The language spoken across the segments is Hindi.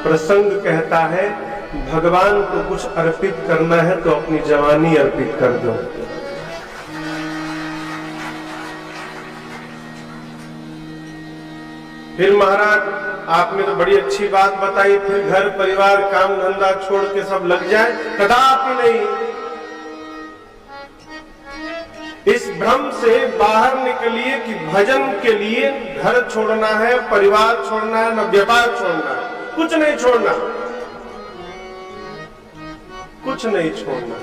प्रसंग कहता है भगवान को कुछ अर्पित करना है तो अपनी जवानी अर्पित कर दो। फिर महाराज आपने तो बड़ी अच्छी बात बताई, फिर घर परिवार काम धंधा छोड़ के सब लग जाए, कदापि नहीं। इस भ्रम से बाहर निकलिए कि भजन के लिए घर छोड़ना है, परिवार छोड़ना है, न व्यापार छोड़ना है, कुछ नहीं छोड़ना, कुछ नहीं छोड़ना।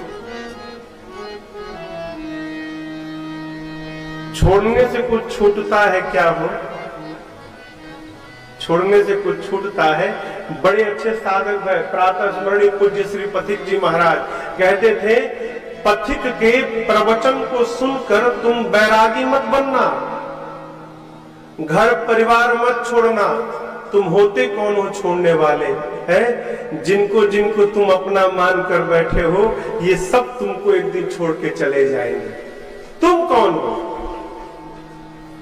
छोड़ने से कुछ छूटता है क्या हो? छोड़ने से कुछ छूटता है। बड़े अच्छे साधक है, प्रातः स्मरणीय पूज्य श्री पथिक जी महाराज कहते थे, पथिक के प्रवचन को सुनकर तुम बैरागी मत बनना, घर परिवार मत छोड़ना। तुम होते कौन हो छोड़ने वाले हैं? जिनको जिनको तुम अपना मान कर बैठे हो, ये सब तुमको एक दिन छोड़ के चले जाएंगे। तुम कौन हो?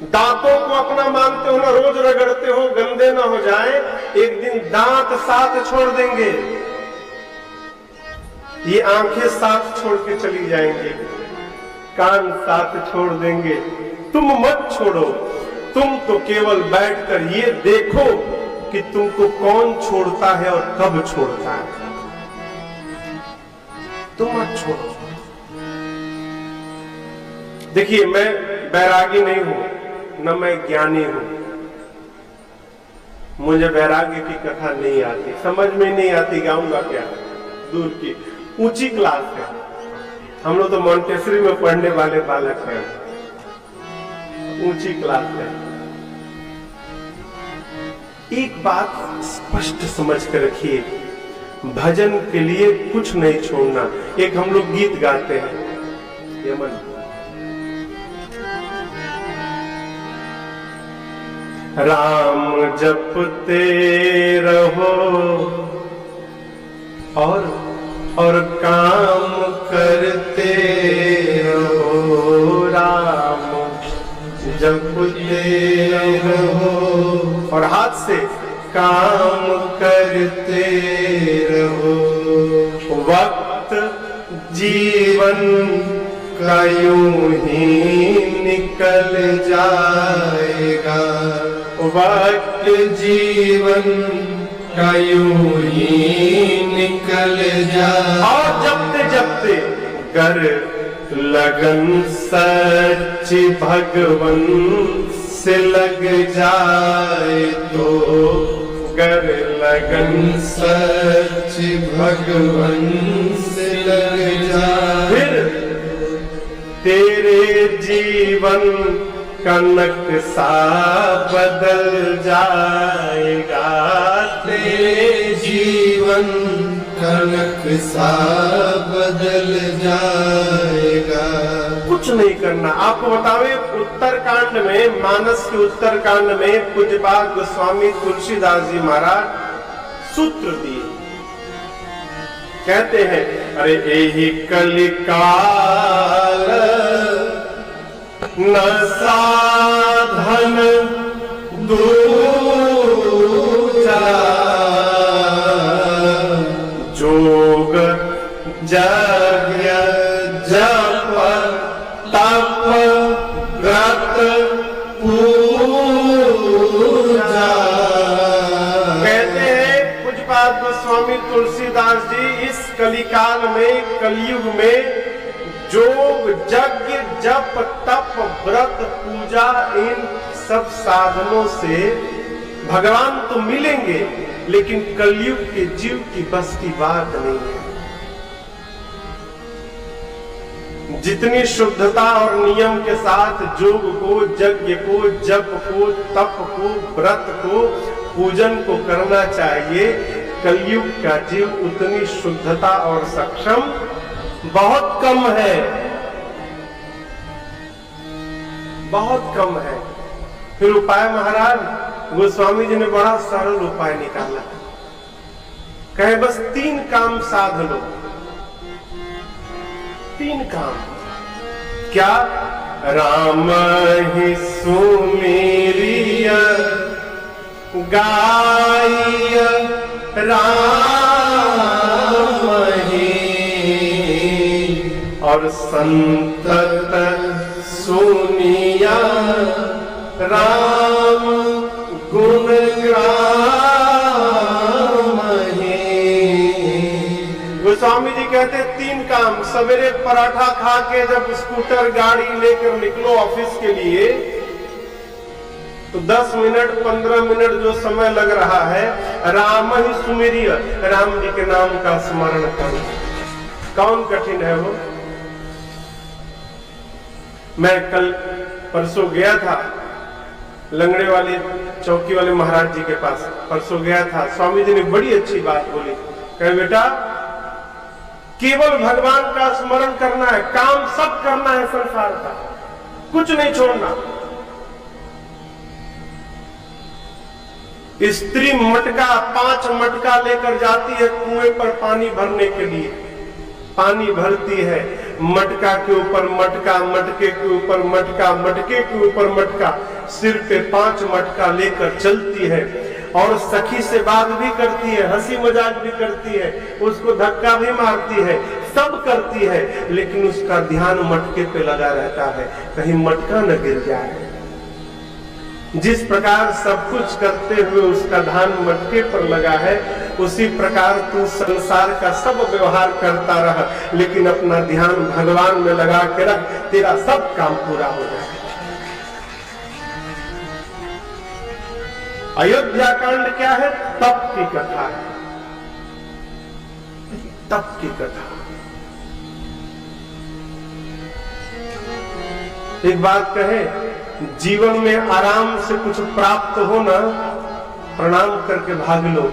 दांतों को अपना मानते हो ना, रोज रगड़ते हो, गंदे ना हो जाए, एक दिन दांत साथ छोड़ देंगे, ये आंखें साथ छोड़ के चली जाएंगी, कान साथ छोड़ देंगे। तुम मत छोड़ो, तुम तो केवल बैठकर ये देखो कि तुमको कौन छोड़ता है और कब छोड़ता है। तुम मत छोड़ो। देखिए, मैं बैरागी नहीं हूं, न मैं ज्ञानी हूं, मुझे वैराग्य की कथा नहीं आती, समझ में नहीं आती, गाऊंगा क्या, दूर की ऊंची क्लास है। हम लोग तो मॉन्टेसरी में पढ़ने वाले बालक हैं, ऊंची क्लास है। एक बात स्पष्ट समझ कर रखिए, भजन के लिए कुछ नहीं छोड़ना। एक हम लोग गीत गाते हैं, यमन, राम जपते रहो और काम करते रहो, राम जपते रहो और हाथ से काम करते रहो। वक्त जीवन का यूं ही निकल जाएगा, वक्त जीवन का यूं ही निकल जाए। और जपते जपते गर लगन सच भगवन से लग जाए तो, गर लगन सच भगवन से लग जाए, फिर तेरे जीवन का नक्शा बदल जाएगा, तेरे जीवन का नक्शा बदल जाएगा। कुछ नहीं करना। आपको बतावे, उत्तरकांड में, मानस के उत्तरकांड में पूज्यपाद गोस्वामी तुलसीदास जी महाराज सूत्र दिए, कहते हैं, अरे यही कलिकाल न साधन दूजा, जोग यज्ञ जप तप व्रत पूजा। कहते हैं पूज्यपाद गोस्वामी तुलसीदास जी, इस कलिकाल में, कलयुग में जोग यज्ञ जप तप व्रत पूजा, इन सब साधनों से भगवान तो मिलेंगे, लेकिन कलयुग के जीव की बस की बात नहीं है। जितनी शुद्धता और नियम के साथ योग को, यज्ञ को, जप को, तप को, व्रत को, पूजन को करना चाहिए, कलयुग का जीव उतनी शुद्धता और सक्षम बहुत कम है, बहुत कम है। फिर उपाय महाराज गोस्वामी जी ने बड़ा सरल उपाय निकाला, कहे बस 3 काम साध लो। 3 काम क्या? राम ही सुमेरिय गाय राम ही, और संतत सुनिया राम गुण ग्राम ही। गोस्वामी जी कहते 3 काम। सवेरे पराठा खा के जब स्कूटर गाड़ी लेकर निकलो ऑफिस के लिए, तो 10 मिनट 15 मिनट जो समय लग रहा है, राम ही सुमेरिय, राम जी के नाम का स्मरण करो। कौन कठिन है वो? मैं कल परसों गया था लंगड़े वाली चौकी वाले महाराज जी के पास, परसों गया था। स्वामी जी ने बड़ी अच्छी बात बोली, कहे बेटा केवल भगवान का स्मरण करना है, काम सब करना है संसार का, कुछ नहीं छोड़ना। स्त्री मटका 5 मटका लेकर जाती है कुएं पर पानी भरने के लिए, पानी भरती है, मटका के ऊपर मटका, मटके के ऊपर मटका, मटके के ऊपर मटका, सिर पे 5 मटका लेकर चलती है, और सखी से बात भी करती है, हंसी मजाक भी करती है, उसको धक्का भी मारती है, सब करती है, लेकिन उसका ध्यान मटके पे लगा रहता है, कहीं मटका न गिर जाए। जिस प्रकार सब कुछ करते हुए उसका ध्यान मटके पर लगा है, उसी प्रकार तू संसार का सब व्यवहार करता रह, लेकिन अपना ध्यान भगवान में लगा के रख, तेरा सब काम पूरा हो जाएगा। अयोध्या कांड क्या है? तप की कथा है, तप की कथा। एक बात कहे, जीवन में आराम से कुछ प्राप्त हो ना, प्रणाम करके भाग लो।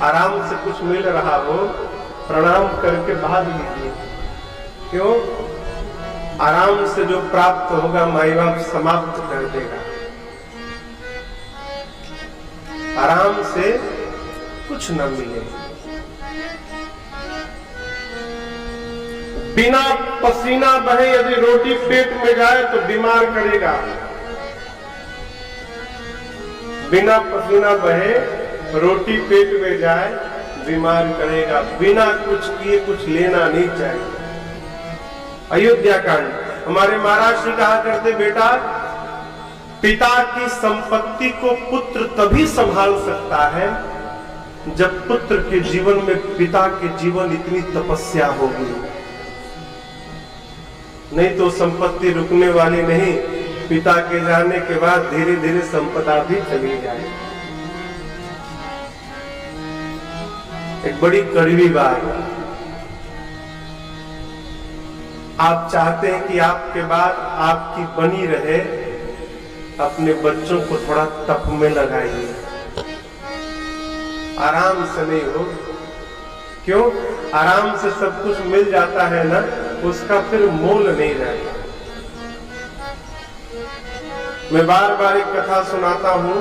आराम से कुछ मिल रहा हो, प्रणाम करके भाग लीजिए। क्यों? आराम से जो प्राप्त होगा माई बाप समाप्त कर देगा। आराम से कुछ न मिले। बिना पसीना बहे यदि रोटी पेट में जाए तो बीमार करेगा। बिना पसीना बहे रोटी पेट में जाए बीमार करेगा। बिना कुछ किए कुछ लेना नहीं चाहिए। अयोध्या कांड, हमारे महाराज जी कहा करते, बेटा पिता की संपत्ति को पुत्र तभी संभाल सकता है जब पुत्र के जीवन में पिता के जीवन इतनी तपस्या होगी, नहीं तो संपत्ति रुकने वाली नहीं। पिता के जाने के बाद धीरे धीरे संपदा भी चली जाए। एक बड़ी कड़वी बात, आप चाहते हैं कि आपके बाद आपकी बनी रहे, अपने बच्चों को थोड़ा तप में लगाइए, आराम से नहीं हो। क्यों? आराम से सब कुछ मिल जाता है ना, उसका फिर मोल नहीं रहता। मैं बार बार एक कथा सुनाता हूं।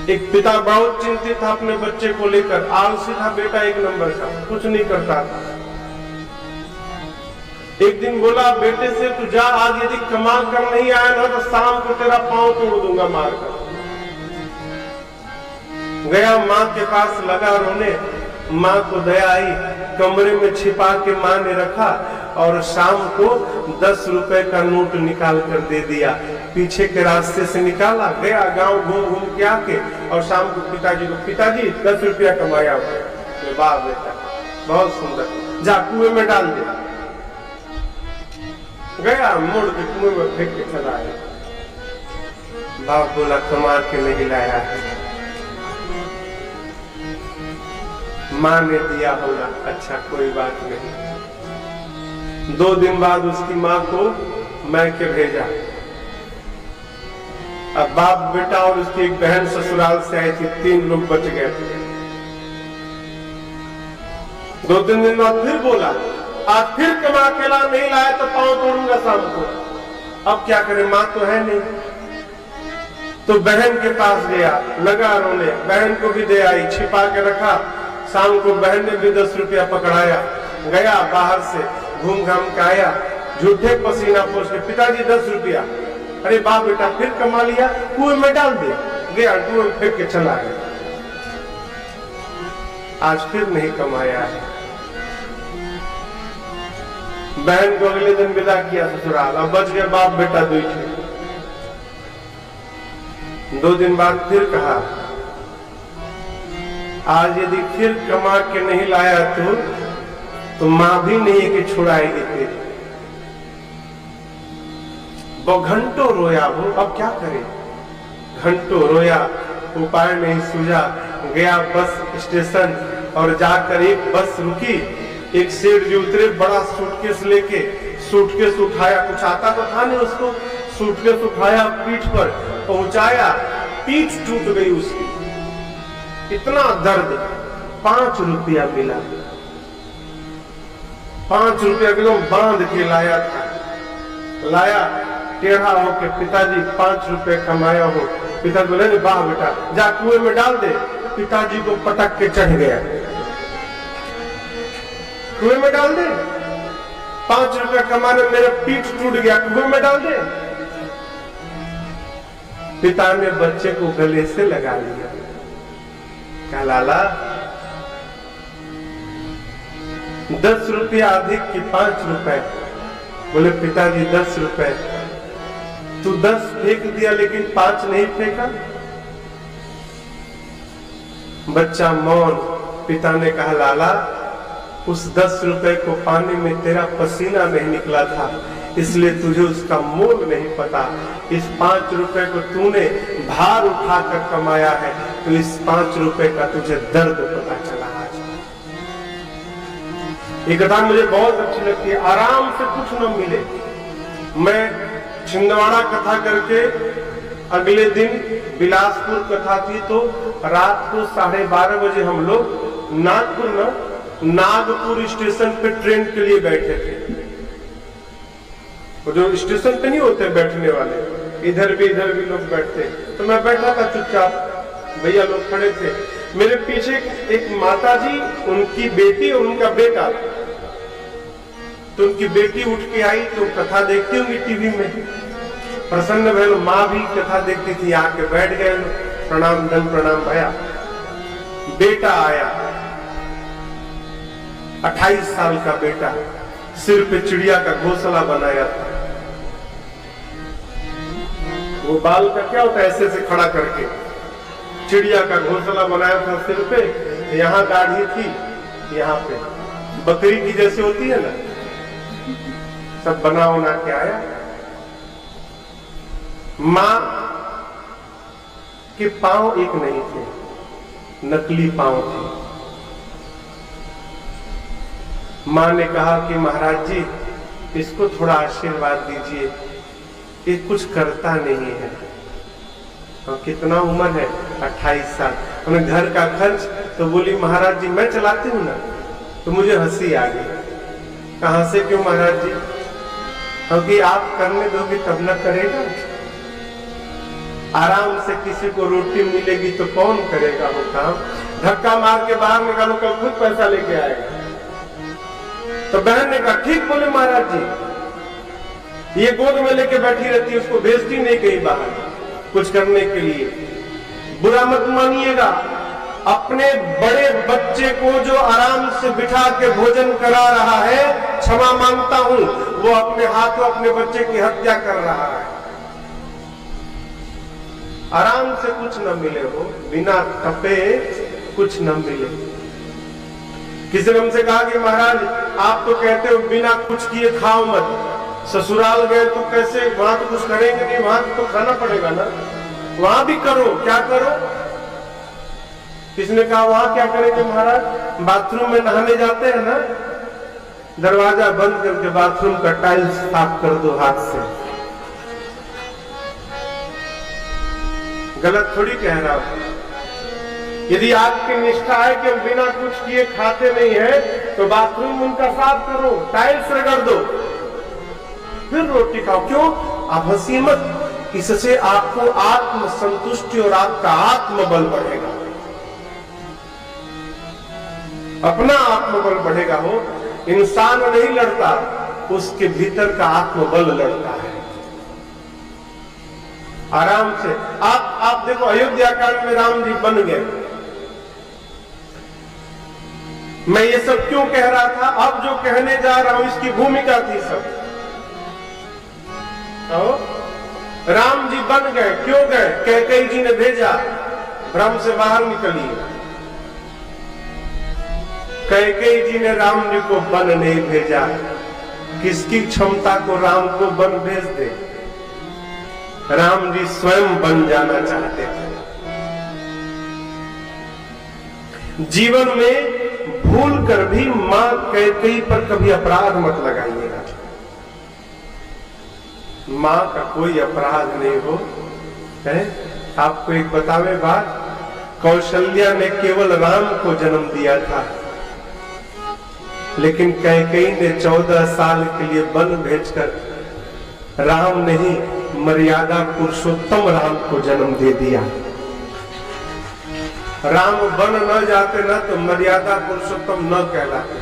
एक पिता बहुत चिंतित था अपने बच्चे को लेकर, आलसी था बेटा, 1 नंबर का, कुछ नहीं करता था। एक दिन बोला बेटे से, तू जा, आज यदि कमा कर नहीं आया ना तो शाम को तेरा पांव तोड़ दूंगा मारकर। गया माँ के पास, लगा रोने। माँ को दया आई, कमरे में छिपा के माँ ने रखा और शाम को 10 रुपए का नोट निकाल कर दे दिया। पीछे के रास्ते से निकाला, गया गांव घूम घूम के आके, और शाम को पिताजी को, पिताजी 10 रुपया कमाया। वाह बेटा, बहुत सुंदर, जा कुएं में डाल दे। गया, मुड़ के कुएं में फेंक के चला आया। बाप बोला कमा के नहीं लाया है, माँ ने दिया होगा। अच्छा कोई बात नहीं। 2 दिन बाद उसकी माँ को मैके भेजा। अब बाप बेटा और उसकी एक बहन ससुराल से आई थी, 3 लोग बच गए थे। 2-3 दिन बाद फिर बोला, आज फिर कमा के ला, नहीं लाया तो पांव तोड़ूंगा शाम को। अब क्या करे, माँ तो है नहीं। तो बहन के पास गया, लगा रोने, बहन को भी दे आई, छिपा के रखा। शाम को बहन ने भी 10 रुपया पकड़ाया। गया बाहर से घूम घाम के आया, झूठे पसीना पोंछ के, पिताजी 10 रुपया। अरे बाप बेटा फिर कमा लिया, कुएं में डाल दे। गया कुएं में फेंक के चला गया। आज फिर नहीं कमाया है। बहन को अगले दिन विदा किया ससुराल, अब बच गए बाप बेटा दो ही। 2 दिन बाद फिर कहा, आज यदि फिर कमा के नहीं लाया तो मां भी नहीं है कि छुड़ाएगी तेरी। वो घंटों रोया, वो अब क्या करे, घंटों रोया, उपाय नहीं सूझा। गया बस स्टेशन और जाकर एक बस रुकी, एक सेठ जी उतरे, बड़ा सूटकेस लेके, सूटकेस उठाया, कुछ आता तो था नहीं उसको, सूटकेस उठाया, पीठ पर पहुंचाया, पीठ टूट गई उसकी, इतना दर्द। 5 रुपया मिला, 5 रुपया एकदम बांध के लाया था, लाया टेढ़ा होके, पिताजी 5 रुपए कमाया हो। पिता बोले वाह बेटा जा कुएं में डाल दे। पिताजी को पटक के चढ़ गया, कुएं में डाल दे, 5 रुपया कमाने मेरा पीठ टूट गया, कुएं में डाल दे। पिता ने बच्चे को गले से लगा लिया, कहा लाला 10 रुपया अधिक की 5 रुपए। बोले पिताजी 10 रुपए, तू 10 फेंक दिया लेकिन 5 नहीं फेंका। बच्चा मौन। पिता ने कहा लाला उस 10 रुपए को पाने में तेरा पसीना नहीं निकला था, इसलिए तुझे उसका मोल नहीं पता। इस 5 रुपए को तूने भार उठाकर कमाया है, तो इस 5 रुपए का तुझे दर्द पता चला आज। ये कथा मुझे बहुत अच्छी लगती है। आराम से कुछ न मिले। मैं छिंदवाड़ा कथा करके अगले दिन बिलासपुर कथा थी, तो रात को 12:30 बजे हम लोग नागपुर स्टेशन पे ट्रेन के लिए बैठे थे। वो जो स्टेशन पे नहीं होते बैठने वाले, इधर भी लोग बैठते, तो मैं बैठा था चुपचाप, भैया लोग खड़े थे। मेरे पीछे एक माता जी, उनकी बेटी और उनका बेटा, तो उनकी बेटी उठ के आई, तो कथा देखती होंगी टीवी में, प्रसन्न भैया। माँ भी कथा देखती थी, आके बैठ गए, प्रणाम धन प्रणाम भैया। बेटा आया, 28 साल का बेटा, सिर पे चिड़िया का घोंसला बनाया था। वो बाल का क्या होता है, ऐसे से खड़ा करके चिड़िया का घोंसला बनाया था सिर पे, यहाँ दाढ़ी थी, यहाँ पे बकरी की जैसे होती है ना, सब बना उना के आया। मां के पांव एक नहीं थे, नकली पांव थे। मां ने कहा कि महाराज जी इसको थोड़ा आशीर्वाद दीजिए, ये कुछ करता नहीं है। और कितना उम्र है, 28 साल। उन्हें घर का खर्च, तो बोली महाराज जी मैं चलाती हूँ ना। तो मुझे हंसी आ गई। कहां से, क्यों महाराज जी? क्योंकि आप करने दोगे तब न करेगा। आराम से किसी को रोटी मिलेगी तो कौन करेगा वो काम? धक्का मार के बाहर निकालो, कल खुद पैसा लेके आएगा। तो बहन ने कहा ठीक बोले महाराज जी, ये गोद में लेके बैठी रहती है, उसको भेजती नहीं कहीं बाहर कुछ करने के लिए। बुरा मत मानिएगा, अपने बड़े बच्चे को जो आराम से बिठा के भोजन करा रहा है, क्षमा मांगता हूं, वो अपने हाथों अपने बच्चे की हत्या कर रहा है। आराम से कुछ न मिले हो, बिना तपे कुछ न मिले। किसी ने हमसे कहा कि महाराज आप तो कहते हो बिना कुछ किए खाओ मत, ससुराल गए तो कैसे, वहां तो कुछ करेंगे नहीं, वहां तो खाना पड़ेगा ना, वहां भी करो। क्या करो? किसने कहा वहां क्या करेंगे महाराज? बाथरूम में नहाने जाते हैं ना, दरवाजा बंद करके बाथरूम का टाइल्स साफ कर दो हाथ से। गलत थोड़ी कह रहा हूं। यदि आपकी निष्ठा है कि हम बिना कुछ किए खाते नहीं है, तो बाथरूम उनका साफ करो, टाइल्स रगड़ दो, फिर रोटी खाओ। क्यों? आप हंसी मत, इससे आपको आत्म संतुष्टि और आपका आत्मबल बढ़ेगा, अपना आत्मबल बढ़ेगा। हो इंसान नहीं लड़ता, उसके भीतर का आत्मबल लड़ता है। आराम से। आप देखो अयोध्या कांड में राम जी बन गए। मैं ये सब क्यों कह रहा था, अब जो कहने जा रहा हूं इसकी भूमिका थी सब। राम जी बन गए, क्यों गए? कैकेयी जी ने भेजा, भ्रम से बाहर निकलिए। कैकेयी जी ने राम जी को वन नहीं भेजा। किसकी क्षमता को राम को वन भेज दे? राम जी स्वयं बन जाना चाहते थे। जीवन में भूल कर भी मां कैकेयी पर कभी अपराध मत लगाइएगा। मां का कोई अपराध नहीं हो है। आपको एक बतावे बात, कौशल्या ने केवल राम को जन्म दिया था, लेकिन कैकेयी ने 14 साल के लिए वन भेजकर राम नहीं मर्यादा पुरुषोत्तम राम को जन्म दे दिया। राम बन न जाते न तो मर्यादा पुरुषोत्तम न कहलाते।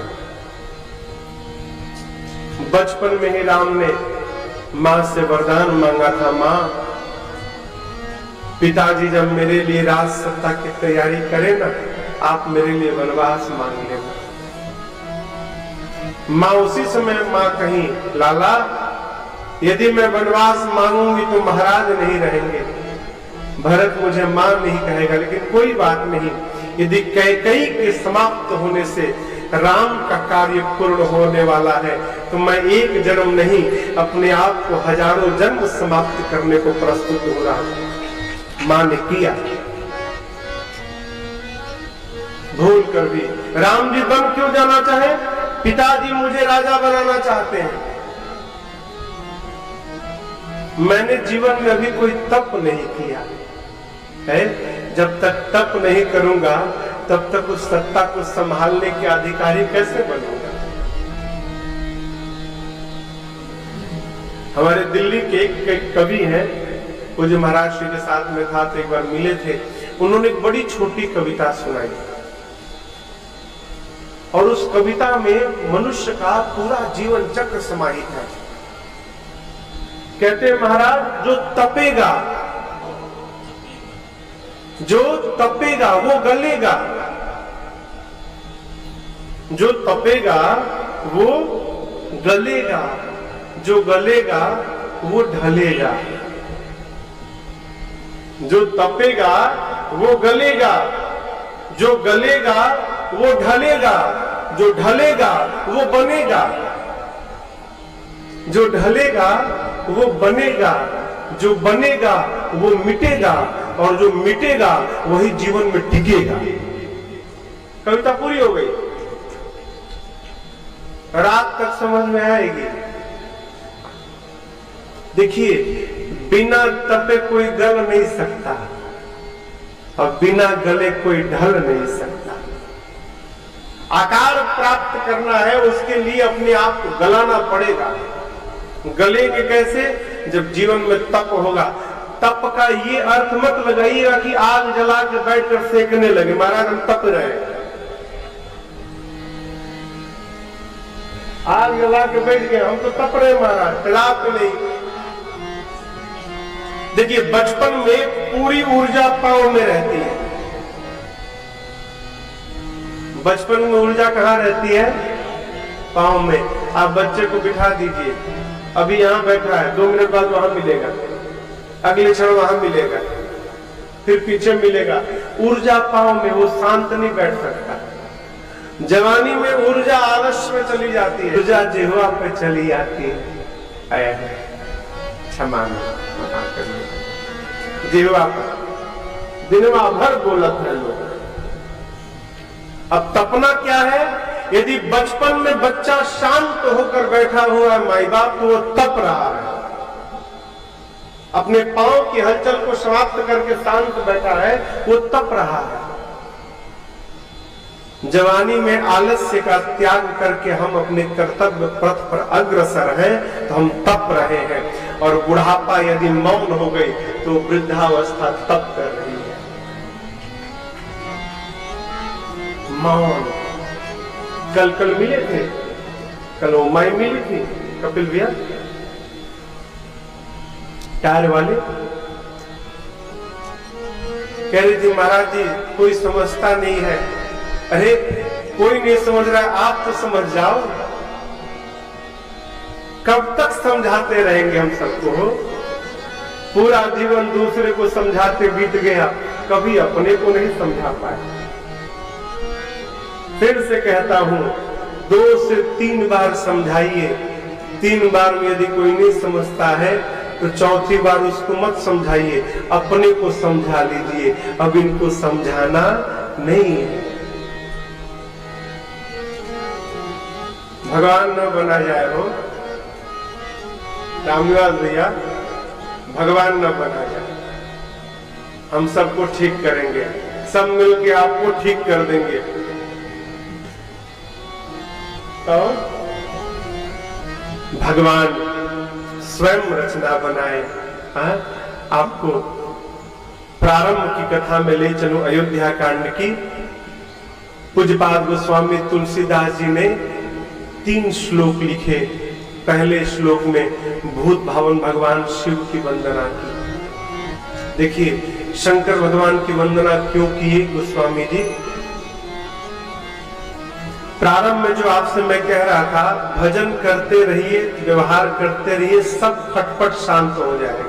बचपन में ही राम ने मां से वरदान मांगा था, मां पिताजी जब मेरे लिए राज सत्ता की तैयारी करें ना, आप मेरे लिए वनवास मांग लेना। मां उसी समय मां कहीं, लाला यदि मैं वनवास मांगूंगी तो महाराज नहीं रहेंगे, भरत मुझे मां नहीं कहेगा। लेकिन कोई बात नहीं, यदि कैकेयी के समाप्त होने से राम का कार्य पूर्ण होने वाला है तो मैं एक जन्म नहीं अपने आप को हजारों जन्म समाप्त करने को प्रस्तुत हो रहा हूं। मां ने किया, भूल कर भी। राम जी बन क्यों जाना चाहे? पिताजी मुझे राजा बनाना चाहते हैं। मैंने जीवन में अभी कोई तप नहीं किया है। जब तक तप नहीं करूंगा तब तक उस सत्ता को संभालने के अधिकारी कैसे बनूंगा? हमारे दिल्ली के एक कवि हैं, वो जो महाराज श्री के साथ में था तो एक बार मिले थे। उन्होंने एक बड़ी छोटी कविता सुनाई और उस कविता में मनुष्य का पूरा जीवन चक्र समाहित है। कहते हैं महाराज, जो तपेगा वो गलेगा, जो तपेगा वो गलेगा, जो गलेगा वो ढलेगा। जो तपेगा वो गलेगा, जो गलेगा वो ढलेगा, जो ढलेगा वो बनेगा, जो ढलेगा वो बनेगा, जो बनेगा वो मिटेगा, और जो मिटेगा वही जीवन में टिकेगा। कविता पूरी हो गई, रात तक समझ में आएगी। देखिए, बिना तपे कोई गल नहीं सकता और बिना गले कोई ढल नहीं सकता। आकार प्राप्त करना है उसके लिए अपने आप को गलाना पड़ेगा। गलेंगे कैसे? जब जीवन में तप होगा। तप का ये अर्थ मत लगाइएगा कि आग जला के बैठकर सेकने लगे, महाराज हम तप रहे हैं। आग जला के बैठ गए, हम तो तप रहे महाराज, तलाब नहीं। देखिए, बचपन में पूरी ऊर्जा पांव में रहती है। बचपन में ऊर्जा कहाँ रहती है? पांव में। आप बच्चे को बिठा दीजिए, अभी यहां बैठा है, 2 मिनट बाद वहां मिलेगा, अगले क्षण वहां मिलेगा, फिर पीछे मिलेगा। ऊर्जा पांव में, वो शांत नहीं बैठ सकता। जवानी में ऊर्जा आलस्य में चली जाती है, ऊर्जा जिह्वा पे चली जाती है। क्षमा करिए, जिह्वा पर दिनवा भर बोलत है लोग। अब तपना क्या है? यदि बचपन में बच्चा शांत होकर बैठा हुआ है माई बाप, तो वो तप रहा है। अपने पांव की हलचल को समाप्त करके शांत बैठा है, वो तप रहा है। जवानी में आलस्य का त्याग करके हम अपने कर्तव्य पथ पर अग्रसर हैं, तो हम तप रहे हैं। और बुढ़ापा यदि मौन हो गई तो वृद्धावस्था तप कर रही है। मौन। कल मिले थे, कल उमाई मिली थी, कपिल भैया टायर वाले, कह रही थी महाराज जी कोई समझता नहीं है। अरे कोई नहीं समझ रहा, आप तो समझ जाओ। कब तक समझाते रहेंगे हम सबको? पूरा जीवन दूसरे को समझाते बीत गया, कभी अपने को नहीं समझा पाए। फिर से कहता हूं, 2 से 3 बार समझाइए। 3 बार में यदि कोई नहीं समझता है तो चौथी बार उसको मत समझाइए, अपने को समझा लीजिए। अब इनको समझाना नहीं है। भगवान न बना जाए हो रामनिवास भैया, भगवान न बना जाए। हम सबको ठीक करेंगे, सब मिलके आपको ठीक कर देंगे। तो भगवान स्वयं रचना बनाए। आपको प्रारंभ की कथा में ले चलूं, अयोध्या कांड की। पूज्यपाद गोस्वामी तुलसीदास जी ने 3 श्लोक लिखे। पहले श्लोक में भूत भावन भगवान शिव की वंदना की। देखिए शंकर भगवान की वंदना क्यों किए गोस्वामी जी? प्रारंभ में जो आपसे मैं कह रहा था, भजन करते रहिए, व्यवहार करते रहिए, सब फटफट शांत हो जाएगा।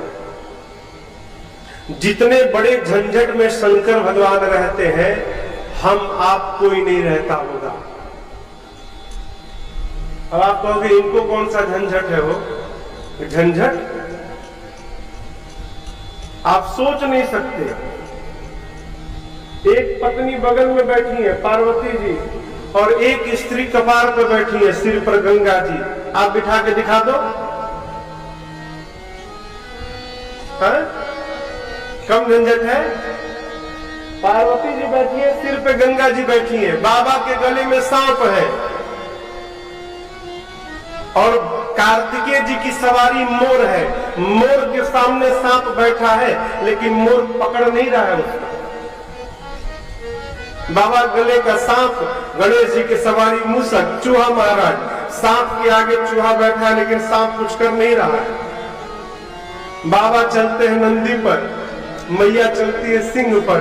जितने बड़े झंझट में शंकर भगवान रहते हैं, हम आप कोई नहीं रहता होगा। अब आप कहोगे इनको कौन सा झंझट है? वो झंझट आप सोच नहीं सकते। एक पत्नी बगल में बैठी है पार्वती जी, और एक स्त्री कपार पर बैठी है, सिर पर गंगा जी। आप बिठा के दिखा दो, हाँ? कम झंझट है? पार्वती जी बैठी है, सिर पे गंगा जी बैठी है, बाबा के गले में सांप है, और कार्तिकेय जी की सवारी मोर है। मोर के सामने सांप बैठा है, लेकिन मोर पकड़ नहीं रहा है उसको। बाबा गले का सांप, गणेश जी की सवारी मूसक, चूहा महाराज। सांप के आगे चूहा बैठा है, लेकिन सांप कुछ कर नहीं रहा है। बाबा चलते हैं नंदी पर, मैया चलती है सिंह पर।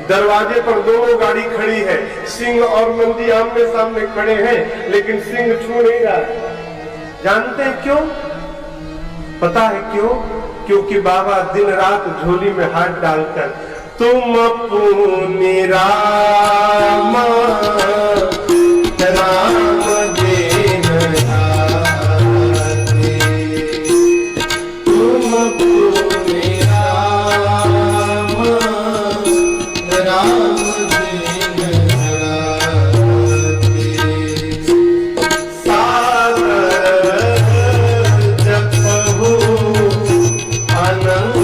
दरवाजे पर दोनों गाड़ी खड़ी है, सिंह और नंदी आमने सामने खड़े हैं, लेकिन सिंह छू नहीं रहा है। जानते हैं क्यों? पता है क्यों? क्योंकि बाबा दिन रात झोली में हाथ डालकर तुम पुनि राम राम देन आते, तुम पुनि राम राम देन आते, सागर जपहु अनंग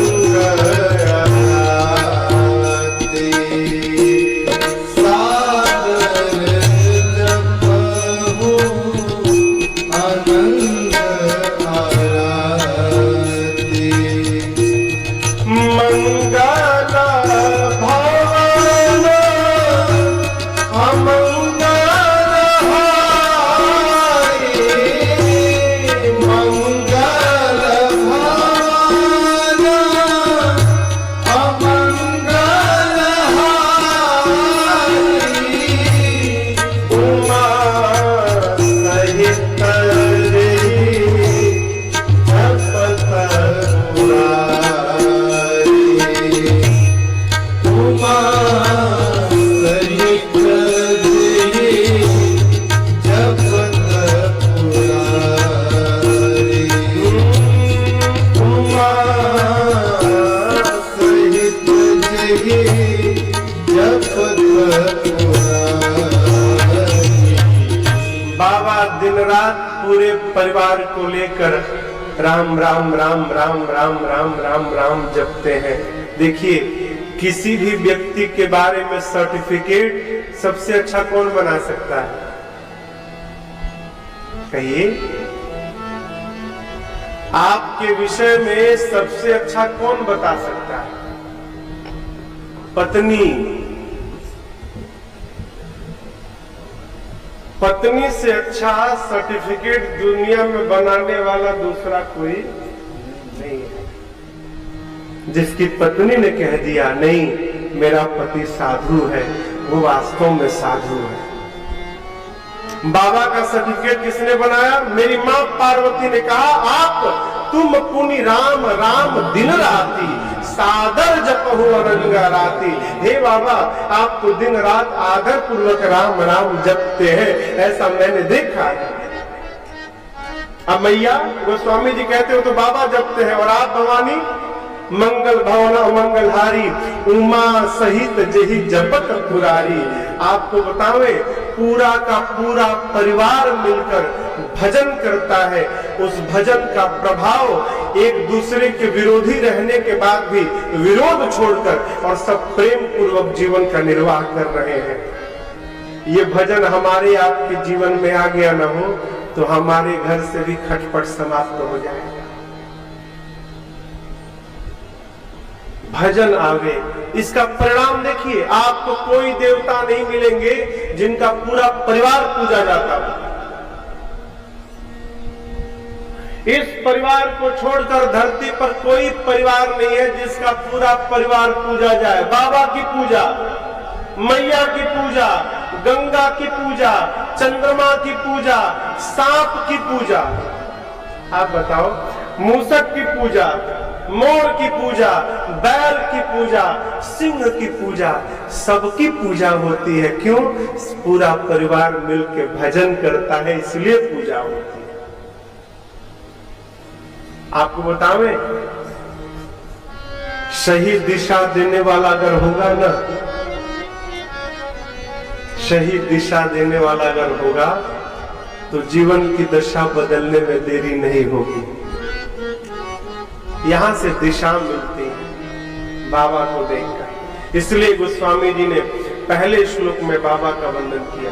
परिवार को लेकर राम राम राम राम राम राम राम राम जपते हैं। देखिए किसी भी व्यक्ति के बारे में सर्टिफिकेट सबसे अच्छा कौन बना सकता है? कहिए, आपके विषय में सबसे अच्छा कौन बता सकता है? पत्नी। पत्नी से अच्छा सर्टिफिकेट दुनिया में बनाने वाला दूसरा कोई नहीं है। जिसकी पत्नी ने कह दिया नहीं मेरा पति साधु है, वो वास्तव में साधु है। बाबा का सर्टिफिकेट किसने बनाया? मेरी मां पार्वती ने कहा, आप तुम पुनि राम राम दिन राती, सादर जपहु अनंगा राती। हे बाबा, आप तो दिन रात आदर पूर्वक राम राम जपते हैं, ऐसा मैंने देखा है। अब मैया गोस्वामी जी कहते हो तो बाबा जपते हैं, और आप भवानी मंगल भावना मंगलहारी, उमा सहित जही जपत पुरारी। आपको बतावे, पूरा का पूरा परिवार मिलकर भजन करता है। उस भजन का प्रभाव एक दूसरे के विरोधी रहने के बाद भी विरोध छोड़कर और सब प्रेम पूर्वक जीवन का निर्वाह कर रहे हैं। ये भजन हमारे आपके जीवन में आ गया न हो तो हमारे घर से भी खटपट समाप्त हो जाएगा। भजन आवे, इसका परिणाम देखिए, आपको कोई देवता नहीं मिलेंगे जिनका पूरा परिवार पूजा जाता हो। इस परिवार को छोड़कर धरती पर कोई परिवार नहीं है जिसका पूरा परिवार पूजा जाए। बाबा की पूजा, मैया की पूजा, गंगा की पूजा, चंद्रमा की पूजा, सांप की पूजा, आप बताओ, मूसक की पूजा, मोर की पूजा, बैल की पूजा, सिंह की पूजा, सबकी पूजा होती है। क्यों? पूरा परिवार मिलकर भजन करता है, इसलिए पूजा होती है। आपको बतावें, सही दिशा देने वाला अगर होगा ना, सही दिशा देने वाला अगर होगा तो जीवन की दशा बदलने में देरी नहीं होगी। यहां से दिशा मिलती है बाबा को देखकर। इसलिए गोस्वामी जी ने पहले श्लोक में बाबा का वंदन किया,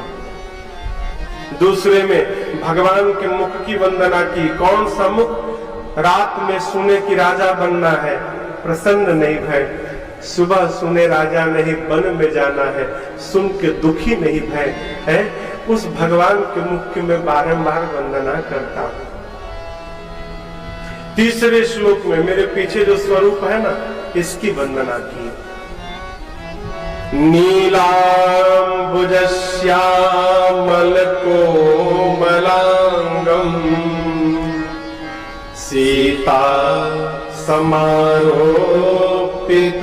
दूसरे में भगवान के मुख की वंदना की। कौन सा मुख? रात में सुने कि राजा बनना है, प्रसन्न नहीं भय, सुबह सुने राजा नहीं वन में जाना है, सुन के दुखी नहीं भय है। उस भगवान के मुख की मैं बारंबार वंदना करता हूं। तीसरे श्लोक में मेरे पीछे जो स्वरूप है ना, इसकी वंदना की। नीलांबुज श्यामल कोमलांगम सीता समारोपित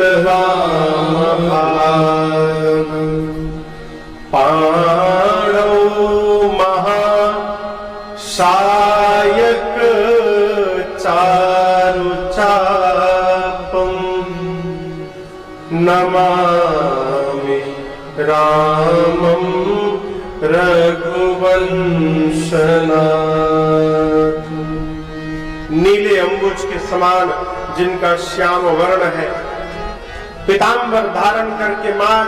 पाणौ महाशायक चारु चापम नमामि रामं रघुवंशनाथ। नीले अंबुज के समान जिनका श्याम वर्ण है, पीतांबर धारण करके मां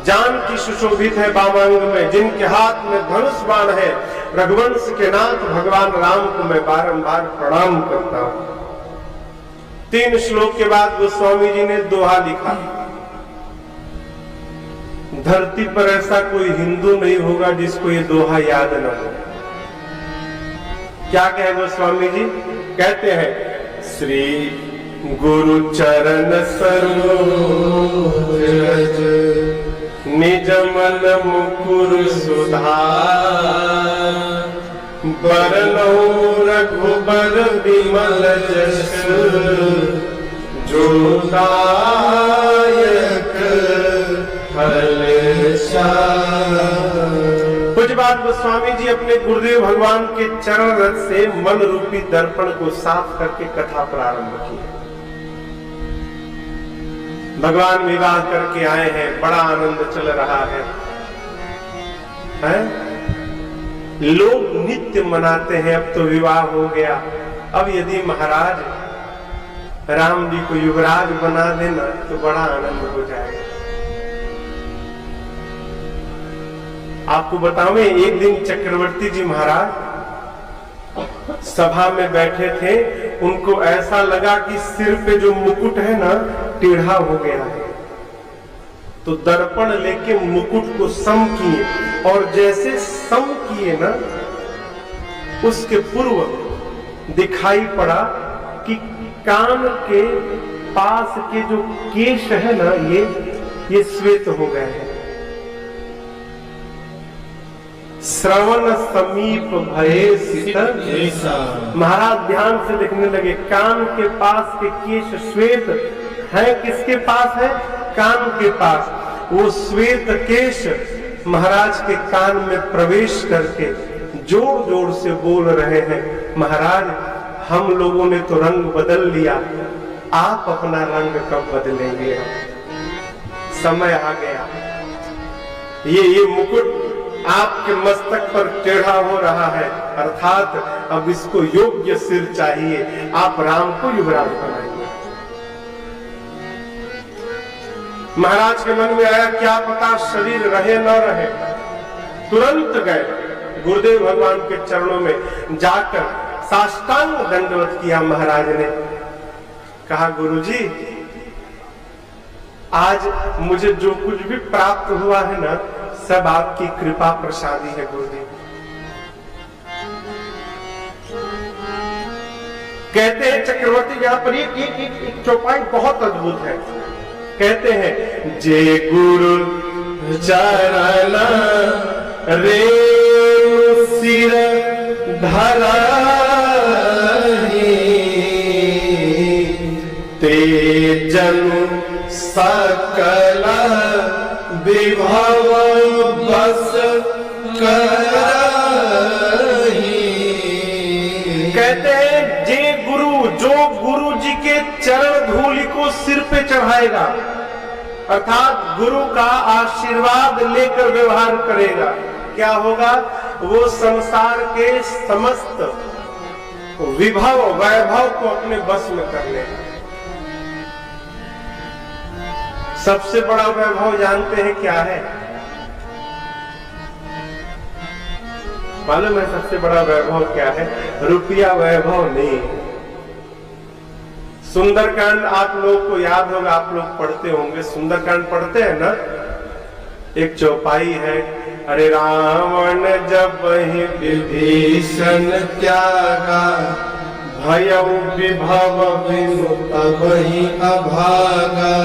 जानकी सुशोभित है वामांग में, जिनके हाथ में धनुष बाण है, रघुवंश के नाथ भगवान राम को मैं बारंबार प्रणाम करता हूं। 3 श्लोक के बाद गोस्वामी जी ने दोहा लिखा। धरती पर ऐसा कोई हिंदू नहीं होगा जिसको ये दोहा याद न हो। क्या कहे गोस्वामी जी? कहते हैं, श्री गुरु चरण सरोज निज मन मुकुर सुधार, बरनौ रघुबर विमल जस, जो दायक फल कुछ बात गोस्वामी जी अपने गुरुदेव भगवान के चरण रथ से मन रूपी दर्पण को साफ करके कथा प्रारंभ की। भगवान विवाह करके आए हैं, बड़ा आनंद चल रहा है? लोग नित्य मनाते हैं, अब तो विवाह हो गया। अब यदि महाराज राम जी को युवराज बना देना तो बड़ा आनंद हो जाएगा। आपको बतावें, एक दिन चक्रवर्ती जी महाराज सभा में बैठे थे, उनको ऐसा लगा कि सिर पे जो मुकुट है ना टेढ़ा हो गया है, तो दर्पण लेके मुकुट को सम किए, और जैसे सम किए ना, उसके पूर्व दिखाई पड़ा कि कान के पास के जो केश है ना, ये श्वेत हो गए हैं। श्रवण समीप भये शीत। महाराज ध्यान से देखने लगे, कान के पास के केश श्वेत है। किसके पास है? कान के पास। वो श्वेत केश महाराज के कान में प्रवेश करके जोर जोर से बोल रहे हैं, महाराज हम लोगों ने तो रंग बदल लिया, आप अपना रंग कब बदलेंगे? समय आ गया। ये मुकुट आपके मस्तक पर टेढ़ा हो रहा है, अर्थात अब इसको योग्य सिर चाहिए, आप राम को युवराज बनाइए। महाराज के मन में आया, क्या पता शरीर रहे न रहे। तुरंत गए गुरुदेव भगवान के चरणों में जाकर साष्टांग दंडवत किया। महाराज ने कहा, गुरुजी आज मुझे जो कुछ भी प्राप्त हुआ है ना, सब आपकी कृपा प्रसादी है गुरुदेव। कहते हैं चक्रवर्ती, यहाँ पर एक चौपाई बहुत अद्भुत है। कहते हैं, जे गुरु चरण रे सिर धरा ते जनु सकल विभव बस करहि। कहते हैं, जे गुरु, जो गुरु जी के चरण धूलि को सिर पे चढ़ाएगा, अर्थात गुरु का आशीर्वाद लेकर व्यवहार करेगा, क्या होगा? वो संसार के समस्त विभव वैभव को अपने बस में कर लेगा। सबसे बड़ा वैभव जानते हैं क्या है? मालूम है सबसे बड़ा वैभव क्या है? रुपया वैभव नहीं। सुंदरकांड आप लोग को याद होगा, आप लोग पढ़ते होंगे, सुंदरकांड पढ़ते हैं ना। एक चौपाई है, अरे रावण जब ही विभीषण त्यागा, भयउ विभव बिनु तब ही अभागा।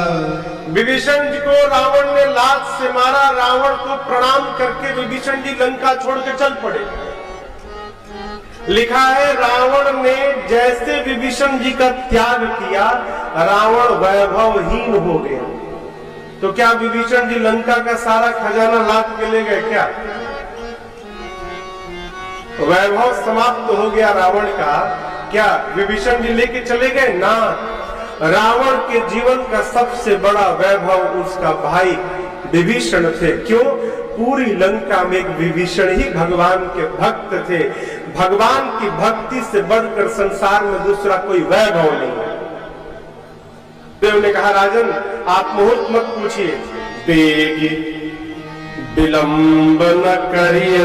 विभीषण जी को रावण ने लात से मारा, रावण को प्रणाम करके विभीषण जी लंका छोड़ के चल पड़े। लिखा है, रावण ने जैसे विभीषण जी का त्याग किया, रावण वैभवहीन हो गया। तो क्या विभीषण जी लंका का सारा खजाना लाद के ले गए क्या? वैभव समाप्त हो गया रावण का, क्या विभीषण जी लेके चले गए? ना, रावण के जीवन का सबसे बड़ा वैभव उसका भाई विभीषण थे। क्यों? पूरी लंका में एक विभीषण ही भगवान के भक्त थे। भगवान की भक्ति से बढ़कर संसार में दूसरा कोई वैभव नहीं। देव ने कहा, राजन आप मुहूर्त मत पूछिए, बेगी विलंब न करिए,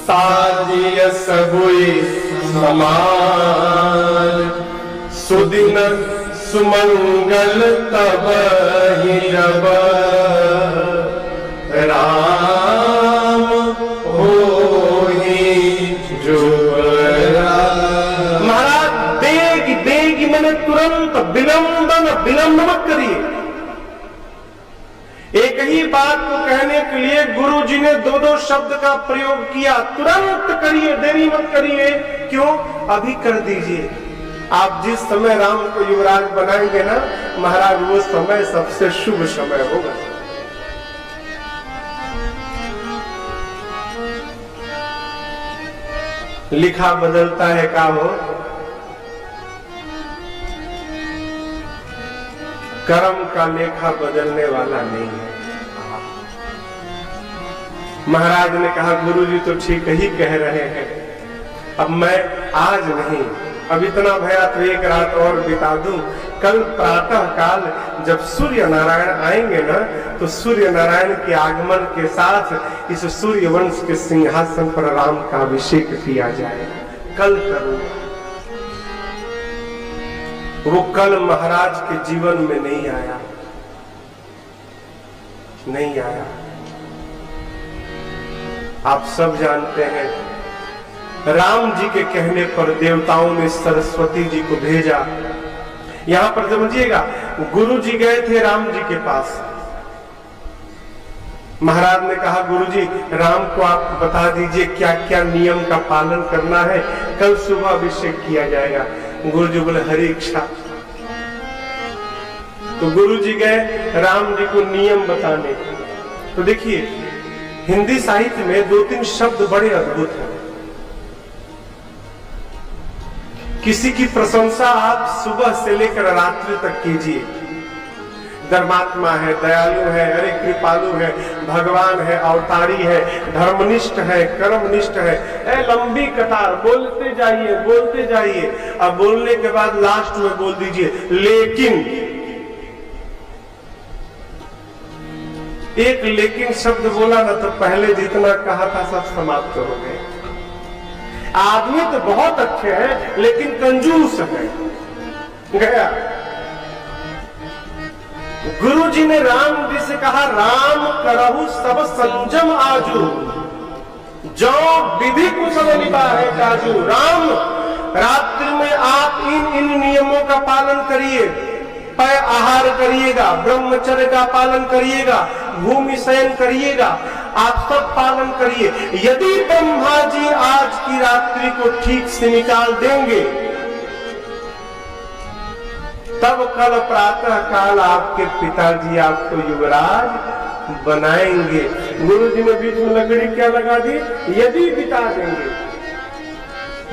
साजिय सबुई समान, सुदिन सुमंगल तब ही जब राम होहि जुबरा। महाराज देगी मैंने तुरंत, विलंब मत करिए। एक ही बात को कहने के लिए गुरु जी ने दो शब्द का प्रयोग किया। तुरंत करिए, देरी मत करिए। क्यों? अभी कर दीजिए। आप जिस समय राम को युवराज बनाएंगे ना महाराज, वो समय सबसे शुभ समय होगा। लिखा बदलता है का हो, कर्म का लेखा बदलने वाला नहीं है। महाराज ने कहा, गुरुजी तो ठीक ही कह रहे हैं, अब मैं आज नहीं, अब इतना भया तो एक रात और बिता दूं। कल प्रातः काल जब सूर्य नारायण आएंगे ना, तो सूर्य नारायण के आगमन के साथ इस सूर्य वंश के सिंहासन पर राम का अभिषेक किया जाएगा। कल करूंगा। वो कल महाराज के जीवन में नहीं आया, नहीं आया। आप सब जानते हैं, राम जी के कहने पर देवताओं ने सरस्वती जी को भेजा यहां पर समझिएगा, गुरु जी गए थे राम जी के पास। महाराज ने कहा, गुरु जी राम को आप बता दीजिए क्या क्या नियम का पालन करना है, कल सुबह अभिषेक किया जाएगा। गुरु जी बोले हरी इच्छा। तो गुरु जी गए राम जी को नियम बताने। तो देखिए हिंदी साहित्य में 2-3 शब्द बड़े अद्भुत हैं। किसी की प्रशंसा आप सुबह से लेकर रात्रि तक कीजिए, धर्मात्मा है, दयालु है, अरे कृपालु है, भगवान है, अवतारी है, धर्मनिष्ठ है, कर्मनिष्ठ है, लंबी कतार बोलते जाइए। अब बोलने के बाद लास्ट में बोल दीजिए लेकिन। एक लेकिन शब्द बोला ना तो पहले जितना कहा था सब समाप्त हो गए। आदमी तो बहुत अच्छे हैं लेकिन कंजूस है, गया। गुरु जी ने राम जी से कहा, राम करहु सब संजम आजू, जो विधि कुशल निभाए काजू। राम रात्रि में आप इन नियमों का पालन करिए, पय आहार करिएगा, ब्रह्मचर्य का पालन करिएगा, भूमि शयन करिएगा, आप सब पालन करिए। यदि ब्रह्मा जी आज की रात्रि को ठीक से निकाल देंगे तब कल प्रातः काल आपके पिताजी आपको युवराज बनाएंगे। गुरु जी ने बीच में लकड़ी क्या लगा दी, यदि बिता देंगे,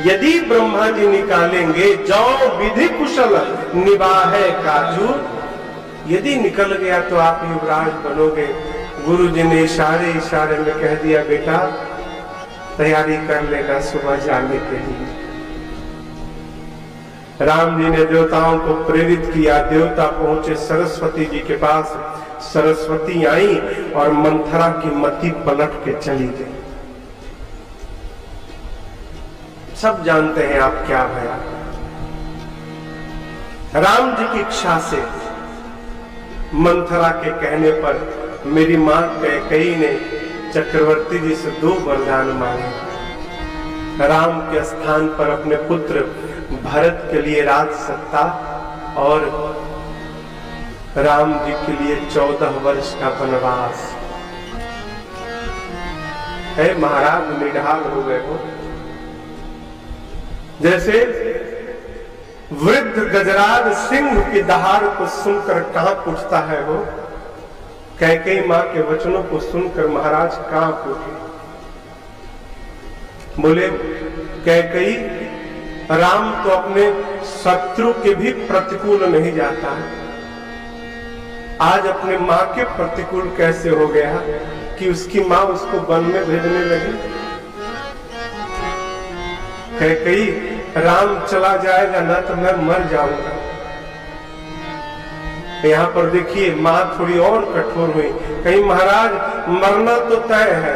यदि ब्रह्मा जी निकालेंगे, जो विधि कुशल निभाए काजू, यदि निकल गया तो आप युवराज बनोगे। गुरु जी ने इशारे में कह दिया, बेटा तैयारी कर लेना सुबह जाने के लिए। राम जी ने देवताओं को प्रेरित किया, देवता पहुंचे सरस्वती जी के पास। सरस्वती आई और मंथरा की मति पलट के चली गई। सब जानते हैं आप क्या भया। राम जी की इच्छा से, मंथरा के कहने पर मेरी मां कैकेयी ने चक्रवर्ती जी से 2 वरदान मांगे। राम के स्थान पर अपने पुत्र भरत के लिए राज सत्ता और राम जी के लिए 14 वर्ष का वनवास। है महाराज निढाल हो गए हो। जैसे वृद्ध गजराज सिंह की दहाड़ को सुनकर कांप उठता है, वो कैकेयी मां के वचनों को सुनकर महाराज कांप उठे। बोले, कैकेयी राम तो अपने शत्रु के भी प्रतिकूल नहीं जाता है, आज अपने मां के प्रतिकूल कैसे हो गया कि उसकी मां उसको वन में भेजने लगी। कैकेयी, राम चला जाएगा ना तो मैं मर जाऊंगा। यहाँ पर देखिए मां थोड़ी और कठोर हुई, कहीं महाराज मरना तो तय है,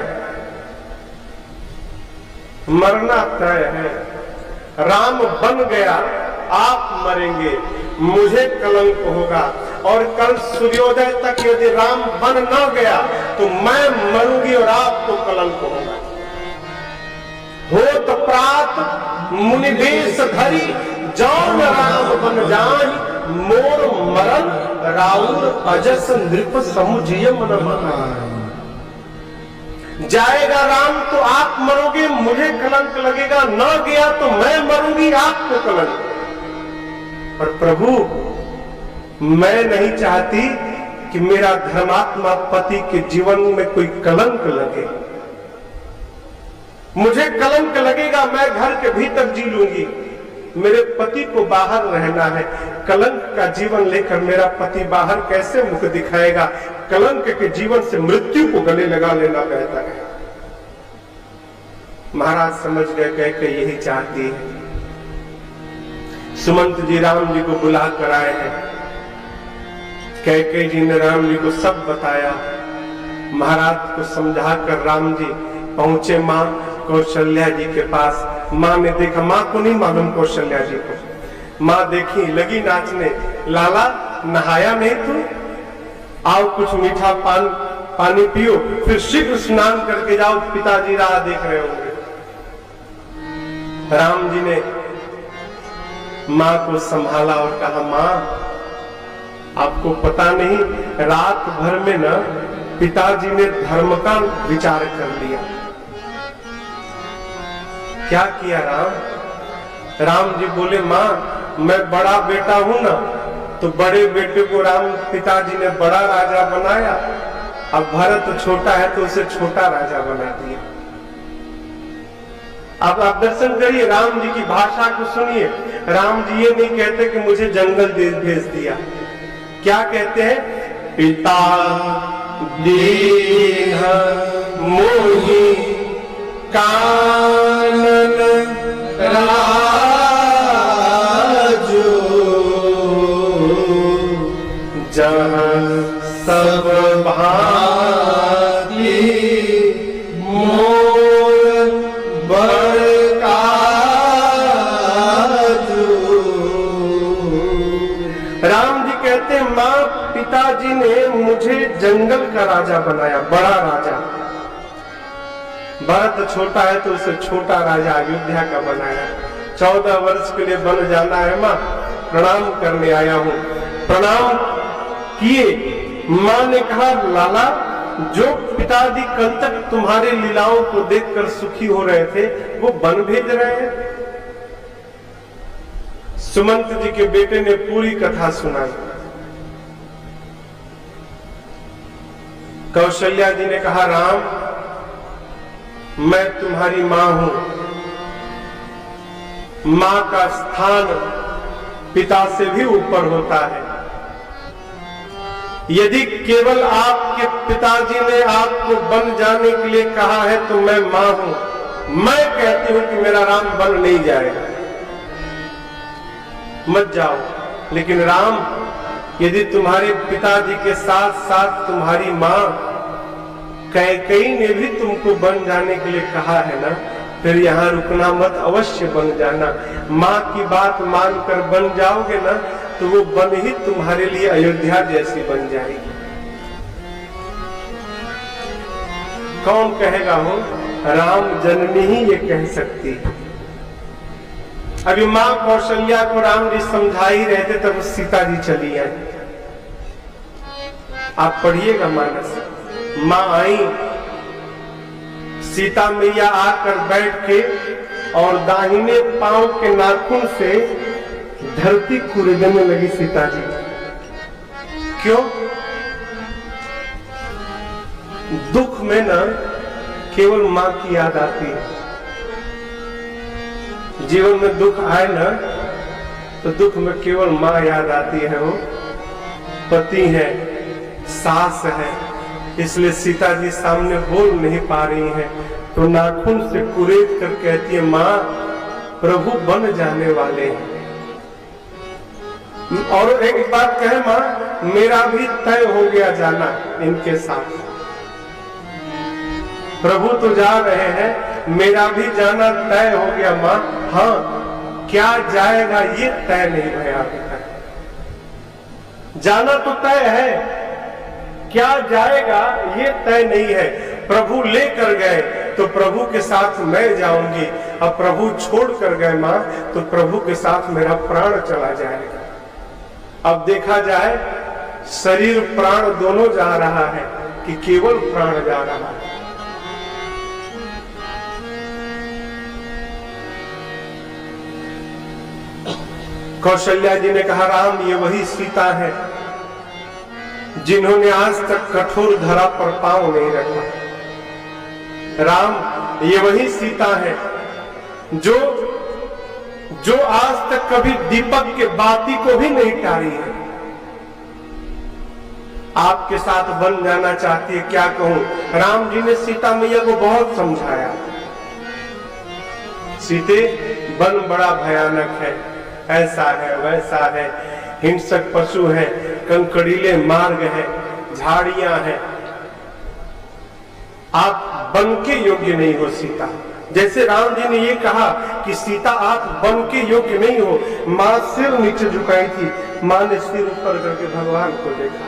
मरना तय है, राम बन गया आप मरेंगे, मुझे कलंक होगा, और कल सूर्योदय तक यदि राम बन न गया तो मैं मरूंगी और आपको कलंक होगा। हो तो प्रात मुनि वेश धरी, जौन राम बन जाहि, मोर मरण राउर अजस नृप समुझिय मन माहि। जाएगा राम तो आप मरोगे, मुझे कलंक लगेगा, न गया तो मैं मरूंगी, आपको कलंक। पर प्रभु मैं नहीं चाहती कि मेरा धर्मात्मा पति के जीवन में कोई कलंक लगे। मुझे कलंक लगेगा, मैं घर के भीतर जी लूंगी, मेरे पति को बाहर रहना है। कलंक का जीवन लेकर मेरा पति बाहर कैसे मुख दिखाएगा? कलंक के जीवन से मृत्यु को गले लगा लेना बेहतर है। महाराज समझ गए कि यही चाहती है। सुमंत जी राम जी को बुला कर आए हैं। कैकेयी जी ने राम जी को सब बताया। महाराज को समझाकर राम जी पहुंचे मां कौशल्या जी के पास। मां ने देखा, मां को नहीं मालूम कौशल्या जी को। मां देखी, लगी नाचने, लाला नहाया नहीं तू, आओ कुछ मीठा पानी पियो, फिर शीघ्र स्नान करके जाओ, पिताजी राह देख रहे होंगे। राम जी ने माँ को संभाला और कहा, माँ आपको पता नहीं, रात भर में ना पिताजी ने धर्म का विचार कर लिया। क्या किया राम? राम जी बोले, माँ मैं बड़ा बेटा हूं ना, तो बड़े बेटे को राम पिताजी ने बड़ा राजा बनाया, अब भरत छोटा है तो उसे छोटा राजा बना दिया। अब आप दर्शन करिए, राम जी की भाषा को सुनिए। राम जी ये नहीं कहते कि मुझे जंगल भेज दिया, क्या कहते हैं? पिता दीन मोहि कानन राजो, जहाँ सब भांति मोर बरकाजो। राम जी कहते हैं, माँ पिताजी ने मुझे जंगल का राजा बनाया, बड़ा राजा। भरत छोटा है तो उसे छोटा राजा अयोध्या का बनाया। 14 वर्ष के लिए बन जाना है माँ, प्रणाम करने आया हूँ। प्रणाम किए। माँ ने कहा, लाला जो पिताजी कल तक तुम्हारे लीलाओं को देखकर सुखी हो रहे थे, वो वन भेज रहे हैं। सुमंत जी के बेटे ने पूरी कथा सुनाई। कौशल्या जी ने कहा, राम मैं तुम्हारी मां हूं। मां का स्थान पिता से भी ऊपर होता है। यदि केवल आपके पिताजी ने आपको बन जाने के लिए कहा है तो मैं मां हूं। मैं कहती हूं कि मेरा राम बन नहीं जाएगा, मत जाओ। लेकिन राम, यदि तुम्हारे पिताजी के साथ साथ तुम्हारी मां कैकेयी ने भी तुमको बन जाने के लिए कहा है ना, फिर यहाँ रुकना मत, अवश्य बन जाना। माँ की बात मानकर बन जाओगे ना, तो वो बन ही तुम्हारे लिए अयोध्या जैसी बन जाएगी। कौन कहेगा हो? राम जननी ही ये कह सकती है। अभी माँ कौशल्या को राम जी समझा ही रहे थे, तब सीता जी चली आई। आप पढ़िएगा मानस। माँ आई, सीता मैया आकर बैठ के और दाहिने पांव के नाखून से धरती कुरेदने लगी सीता जी। क्यों? दुख में ना केवल माँ की याद आती है। जीवन में दुख आए ना, तो दुख में केवल माँ याद आती है। वो पति है, सास है, इसलिए सीता जी सामने बोल नहीं पा रही हैं, तो नाखून से कुरेद कर कहती है, माँ प्रभु बन जाने वाले हैं। और एक बात कहे, माँ मेरा भी तय हो गया जाना इनके साथ। प्रभु तो जा रहे हैं, मेरा भी जाना तय हो गया माँ। हाँ, क्या जाएगा ये तय नहीं भया अभी तक। जाना तो तय है, क्या जाएगा ये तय नहीं है। प्रभु लेकर गए तो प्रभु के साथ मैं जाऊंगी, अब प्रभु छोड़ कर गए माँ, तो प्रभु के साथ मेरा प्राण चला जाएगा। अब देखा जाए, शरीर प्राण दोनों जा रहा है कि केवल प्राण जा रहा है। कौशल्या जी ने कहा, राम ये वही सीता है जिन्होंने आज तक कठोर धरा पर पांव नहीं रखा। राम ये वही सीता है जो आज तक कभी दीपक के बाती को भी नहीं टारी है। आपके साथ बन जाना चाहती है। क्या कहूं, राम जी ने सीता मैया को बहुत समझाया, सीते वन बड़ा भयानक है, ऐसा है वैसा है, हिंसक पशु है, कंकड़ीले मार्ग है, झाड़ियां हैं, आप बन के योग्य नहीं हो सीता। जैसे राम जी ने ये कहा कि सीता आप बन के योग्य नहीं हो। मां सिर नीचे झुकाई थी, मां ने सिर ऊपर करके भगवान को देखा,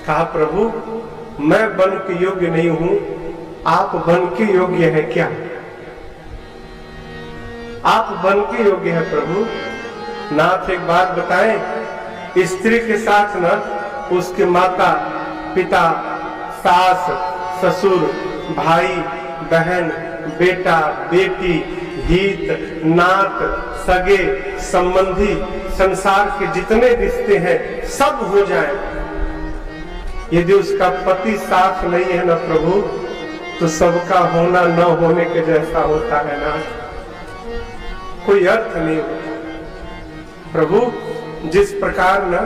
कहा प्रभु मैं बन के योग्य नहीं हूं, आप बन के योग्य है क्या? आप बन के योग्य है प्रभु? नाथ एक बात बताएं, स्त्री के साथ ना उसके माता पिता, सास ससुर, भाई बहन, बेटा बेटी, हित नात, सगे संबंधी, संसार के जितने रिश्ते हैं सब हो जाए, यदि उसका पति साथ नहीं है ना प्रभु, तो सबका होना न होने के जैसा होता है ना, कोई अर्थ नहीं होता। प्रभु जिस प्रकार ना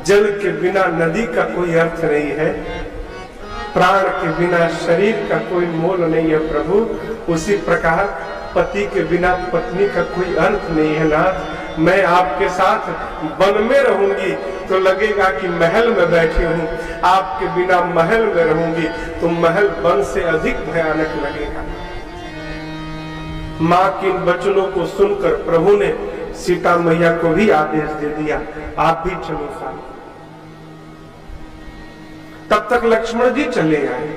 जल के बिना नदी का कोई अर्थ नहीं है, प्राण के बिना शरीर का कोई मोल नहीं है प्रभु, उसी प्रकार पति के बिना पत्नी का कोई अर्थ नहीं है नाथ। मैं आपके साथ वन में रहूंगी तो लगेगा कि महल में बैठी हूँ, आपके बिना महल में रहूंगी तो महल वन से अधिक भयानक लगेगा। माँ के इन वचनों को सुनकर प्रभु ने सीता मैया को भी आदेश दे दिया, आप भी चलो साथ। तब तक लक्ष्मण जी चले आए,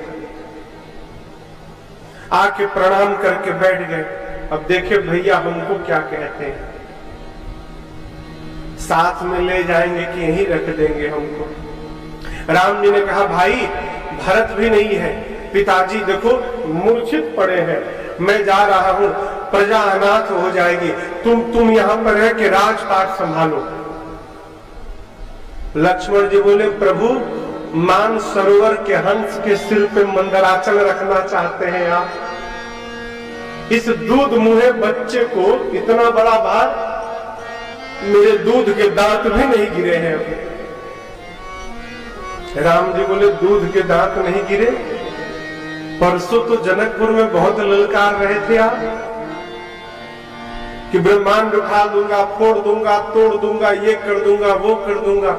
आके प्रणाम करके बैठ गए। अब देखे भैया हमको क्या कहते हैं, साथ में ले जाएंगे कि यहीं रख देंगे हमको। राम जी ने कहा भाई भरत भी नहीं है, पिताजी देखो मूर्छित पड़े हैं, मैं जा रहा हूं, प्रजा अनाथ हो जाएगी, तुम यहां पर रह के राजपाट संभालो। लक्ष्मण जी बोले प्रभु मान सरोवर के हंस के सिर पे मंदराचल रखना चाहते हैं आप, इस दूध मुहे बच्चे को इतना बड़ा भार, मेरे दूध के दांत भी नहीं गिरे हैं अभी। राम जी बोले दूध के दांत नहीं गिरे, परसों तो जनकपुर में बहुत ललकार रहे थे आप कि ब्रह्मांड उठा दूंगा, फोड़ दूंगा, तोड़ दूंगा, ये कर दूंगा, वो कर दूंगा।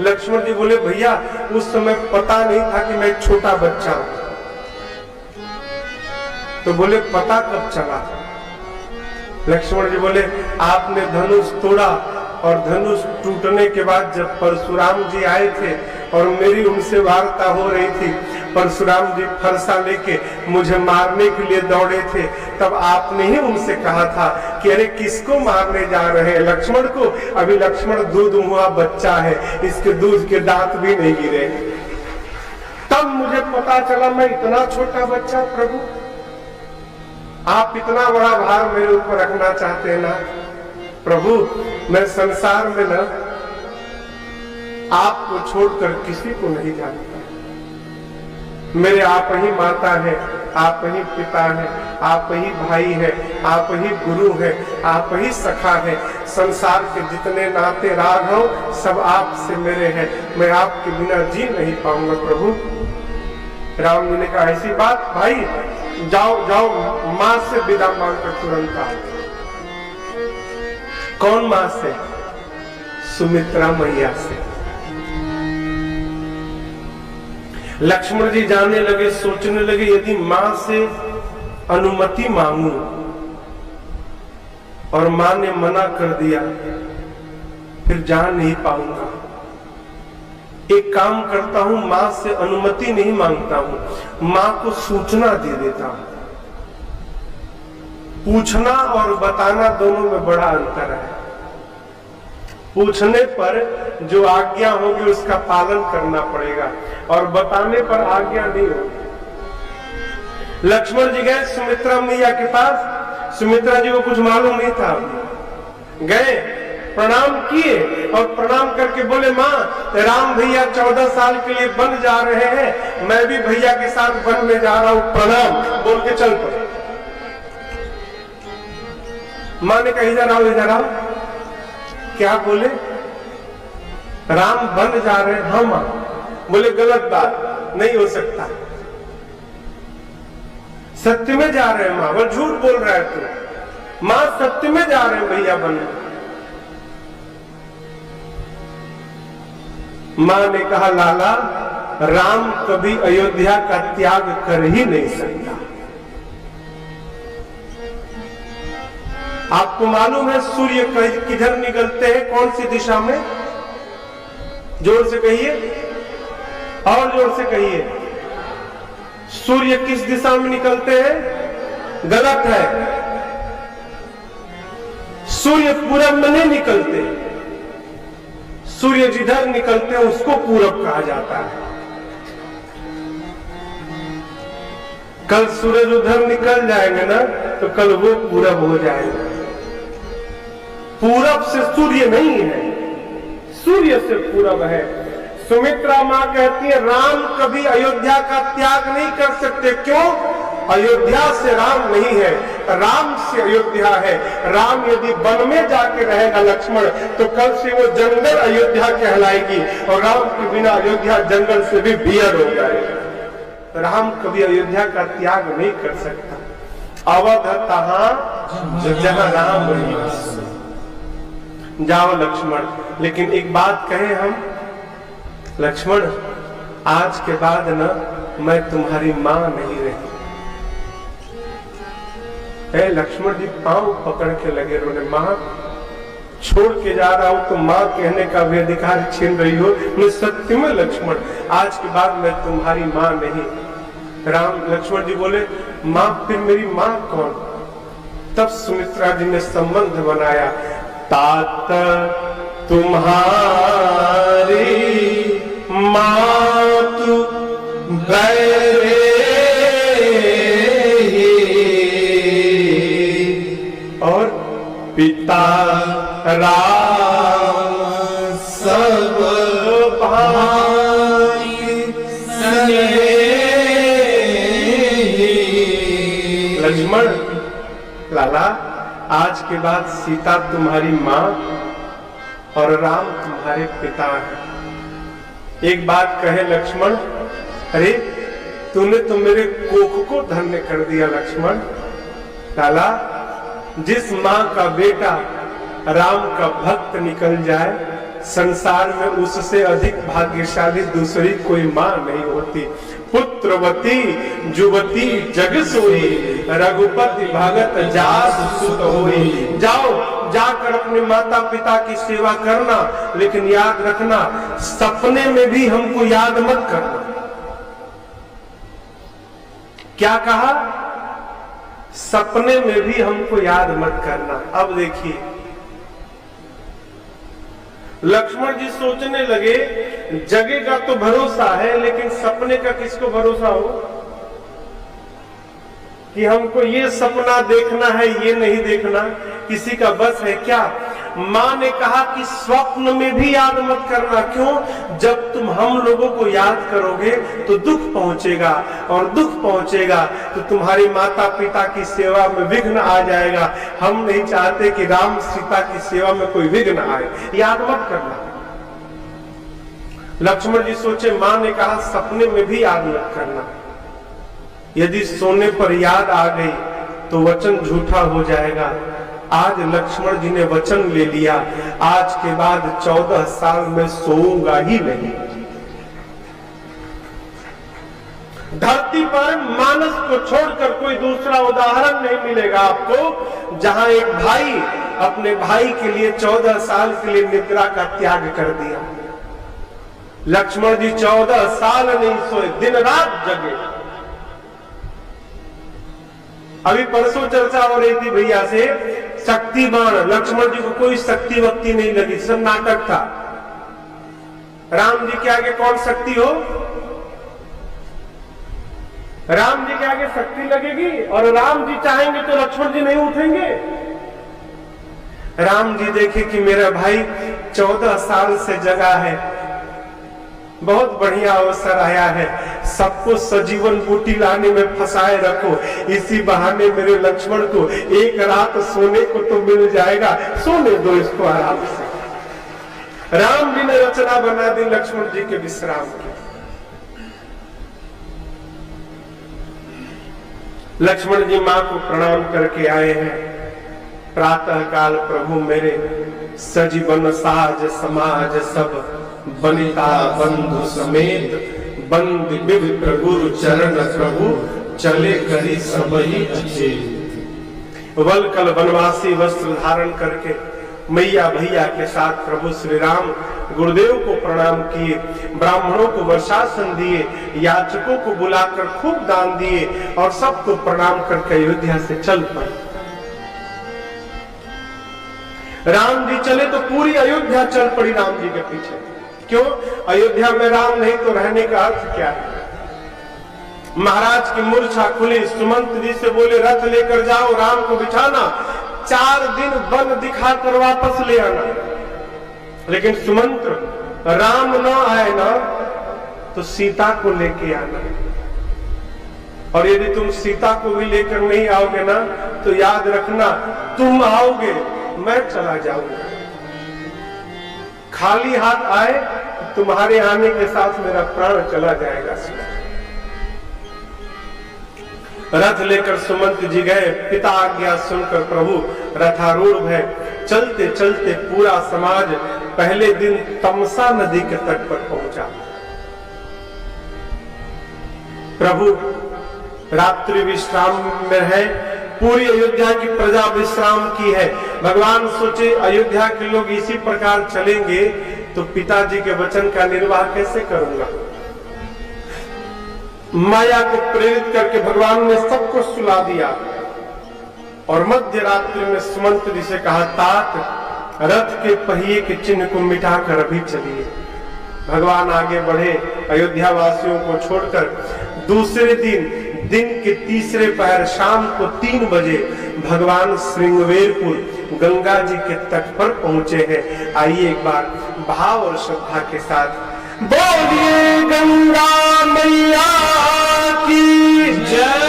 लक्ष्मण जी बोले भैया उस समय पता नहीं था कि मैं छोटा बच्चा हूं। तो बोले पता कब चला? लक्ष्मण जी बोले आपने धनुष तोड़ा और धनुष टूटने के बाद जब परशुराम जी आए थे और मेरी उनसे वार्ता हो रही थी, परशुराम जी फरसा लेके मुझे मारने के लिए दौड़े थे, तब आपने ही उनसे कहा था कि अरे किसको मारने जा रहे हैं? लक्ष्मण को। अभी लक्ष्मण दूध हुआ बच्चा है, इसके दूध के दांत भी नहीं गिरे। तब मुझे पता चला मैं इतना छोटा बच्चा, प्रभु आप इतना बड़ा भार मेरे ऊपर रखना चाहते हैं ना। प्रभु मैं संसार में ना आपको छोड़कर किसी को नहीं जानता, मेरे आप ही माता है, आप ही पिता है, आप ही भाई है, आप ही गुरु है, आप ही सखा है, संसार के जितने नाते राग हो सब आपसे मेरे हैं, मैं आपके बिना जी नहीं पाऊंगा प्रभु। राम जी ने कहा ऐसी बात भाई जाओ जाओ मां से विदा मांगकर तुरंत आओ। कौन मां से? सुमित्रा मैया से। लक्ष्मण जी जाने लगे, सोचने लगे यदि मां से अनुमति मांगू और मां ने मना कर दिया फिर जा नहीं पाऊंगा। एक काम करता हूं, मां से अनुमति नहीं मांगता हूं, मां को सूचना दे देता हूं। पूछना और बताना दोनों में बड़ा अंतर है। पूछने पर जो आज्ञा होगी उसका पालन करना पड़ेगा और बताने पर आज्ञा नहीं होगी। लक्ष्मण जी गए सुमित्रा मैया के पास, सुमित्रा जी को कुछ मालूम नहीं था, गए प्रणाम किए और प्रणाम करके बोले माँ राम भैया 14 साल के लिए वन जा रहे हैं, मैं भी भैया के साथ वन में जा रहा हूं, प्रणाम बोल के चल पड़े। माँ ने कहा इधर आओ इधर आओ। क्या बोले? राम वन जा रहे हैं। हाँ माँ। बोले गलत बात, नहीं हो सकता, सत्य में जा रहे हैं माँ। वो झूठ बोल रहा है तू। माँ सत्य में जा रहे हैं भैया वन में। मां ने कहा लाला राम कभी अयोध्या का त्याग कर ही नहीं सकता। आपको मालूम है सूर्य किधर निकलते हैं, कौन सी दिशा में? जोर से कहिए और जोर से कहिए। सूर्य किस दिशा में निकलते हैं? गलत है। सूर्य पूरब में नहीं निकलते, सूर्य जिधर निकलते हैं उसको पूरब कहा जाता है। कल सूरज उधर निकल जाएंगे ना तो कल वो पूरब हो जाएगा। पूरब से सूर्य नहीं है, सूर्य से पूरब है। सुमित्रा मां कहती है राम कभी अयोध्या का त्याग नहीं कर सकते। क्यों? अयोध्या से राम नहीं है, राम से अयोध्या है। राम यदि वन में जाके रहेगा लक्ष्मण तो कल से वो जंगल अयोध्या कहलाएगी और राम के बिना अयोध्या जंगल से भी बियर हो जाएगा। राम कभी अयोध्या का त्याग नहीं कर सकता। अवध तहां जहां राम निवास। जाओ लक्ष्मण, लेकिन एक बात कहें हम, लक्ष्मण आज के बाद ना मैं तुम्हारी मां नहीं रही। लक्ष्मण जी पांव पकड़ के लगे रोने, मां छोड़ के जा रहा हूं तो मां कहने का भी अधिकार छीन रही हो। मैं सत्य में लक्ष्मण आज के बाद मैं तुम्हारी मां नहीं। राम लक्ष्मण जी बोले मां फिर मेरी मां कौन? तब सुमित्रा जी ने संबंध बनाया, तात तुम्हारी मातु बैरे और पिता राम सब भाई लक्ष्मण लाला आज के बाद सीता तुम्हारी मां और राम तुम्हारे पिता हैं। एक बात कहे लक्ष्मण, अरे तूने तो मेरे कोख को धन्य कर दिया लक्ष्मण। लाला जिस मां का बेटा राम का भक्त निकल जाए संसार में उससे अधिक भाग्यशाली दूसरी कोई मां नहीं होती। पुत्रवती जुवती जग सोई, रघुपति भगत जास सुत होई। जाओ जाकर अपने माता पिता की सेवा करना, लेकिन याद रखना सपने में भी हमको याद मत करना। क्या कहा? सपने में भी हमको याद मत करना। अब देखिए लक्ष्मण जी सोचने लगे जगह का तो भरोसा है, लेकिन सपने का किसको भरोसा हो कि हमको ये सपना देखना है ये नहीं देखना, किसी का बस है क्या? मां ने कहा कि स्वप्न में भी याद मत करना। क्यों? जब तुम हम लोगों को याद करोगे तो दुख पहुंचेगा, और दुख पहुंचेगा तो तुम्हारी माता पिता की सेवा में विघ्न आ जाएगा। हम नहीं चाहते कि राम सीता की सेवा में कोई विघ्न आए, याद मत करना। लक्ष्मण जी सोचे मां ने कहा सपने में भी याद मत करना। यदि सोने पर याद आ गई तो वचन झूठा हो जाएगा। आज लक्ष्मण जी ने वचन ले लिया, आज के बाद 14 साल में सोऊंगा ही नहीं। धरती पर मानस को छोड़कर कोई दूसरा उदाहरण नहीं मिलेगा आपको जहां एक भाई अपने भाई के लिए 14 साल के लिए निद्रा का त्याग कर दिया। लक्ष्मण जी 14 साल नहीं सोए, दिन रात जगे। अभी परसों चर्चा हो रही थी भैया से, शक्तिमान लक्ष्मण जी को कोई शक्ति वक्ति नहीं लगी, सब नाटक था। राम जी के आगे कौन शक्ति हो? राम जी के आगे शक्ति लगेगी, और राम जी चाहेंगे तो लक्ष्मण जी नहीं उठेंगे। राम जी देखे कि मेरा भाई 14 साल से जगा है, बहुत बढ़िया अवसर आया है, सबको सजीवन बूटी लाने में फंसाए रखो, इसी बहाने मेरे लक्ष्मण को एक रात सोने को तो मिल जाएगा, सोने दो इसको आराम से। राम जी ने रचना बना दी लक्ष्मण जी के विश्राम की। लक्ष्मण जी मां को प्रणाम करके आए हैं। प्रातः काल प्रभु मेरे सजीवन साज समाज सब, बनिता बंधु समेत बंद विप्र गुरु चरण प्रभु, चले करी सबही अचेत। वलकल वनवासी वस्त्र धारण करके मैया भैया के साथ प्रभु श्री राम गुरुदेव को प्रणाम किए, ब्राह्मणों को वर्षासन दिए, याचकों को बुलाकर खूब दान दिए, और सबको प्रणाम करके अयोध्या से चल पड़े। राम जी चले तो पूरी अयोध्या चल पड़ी राम जी के पीछे। क्यों? अयोध्या में राम नहीं तो रहने का अर्थ क्या है? महाराज की मूर्छा खुली, सुमंत जी से बोले रथ लेकर जाओ, राम को बिठाना, 4 दिन वन दिखाकर वापस ले आना। लेकिन सुमंत, राम न आए ना तो सीता को लेके आना, और यदि तुम सीता को भी लेकर नहीं आओगे ना तो याद रखना तुम आओगे, मैं चला जाऊंगा। खाली हाथ आए तो तुम्हारे आने के साथ मेरा प्राण चला जाएगा। रथ लेकर सुमंत जी गए, पिता आज्ञा सुनकर प्रभु रथारूढ़ भय। चलते चलते पूरा समाज पहले दिन तमसा नदी के तट पर पहुंचा। प्रभु रात्रि विश्राम में है, पूरी अयोध्या की प्रजा विश्राम की है। भगवान सोचे अयोध्या के लोग इसी प्रकार चलेंगे तो पिताजी के वचन का निर्वाह कैसे करूंगा। माया को प्रेरित करके भगवान ने सबको सुला दिया और मध्य रात्रि में सुमंत जी से कहा, तात रथ के पहिए के चिन्ह को मिटाकर अभी चलिए। भगवान आगे बढ़े, अयोध्या वासियों को छोड़कर। दूसरे दिन के तीसरे पहर शाम को 3 बजे भगवान श्रृंगवेरपुर गंगा जी के तट पर पहुंचे हैं। आइए एक बार भाव और श्रद्धा के साथ बोलिए गंगा मैया की जय।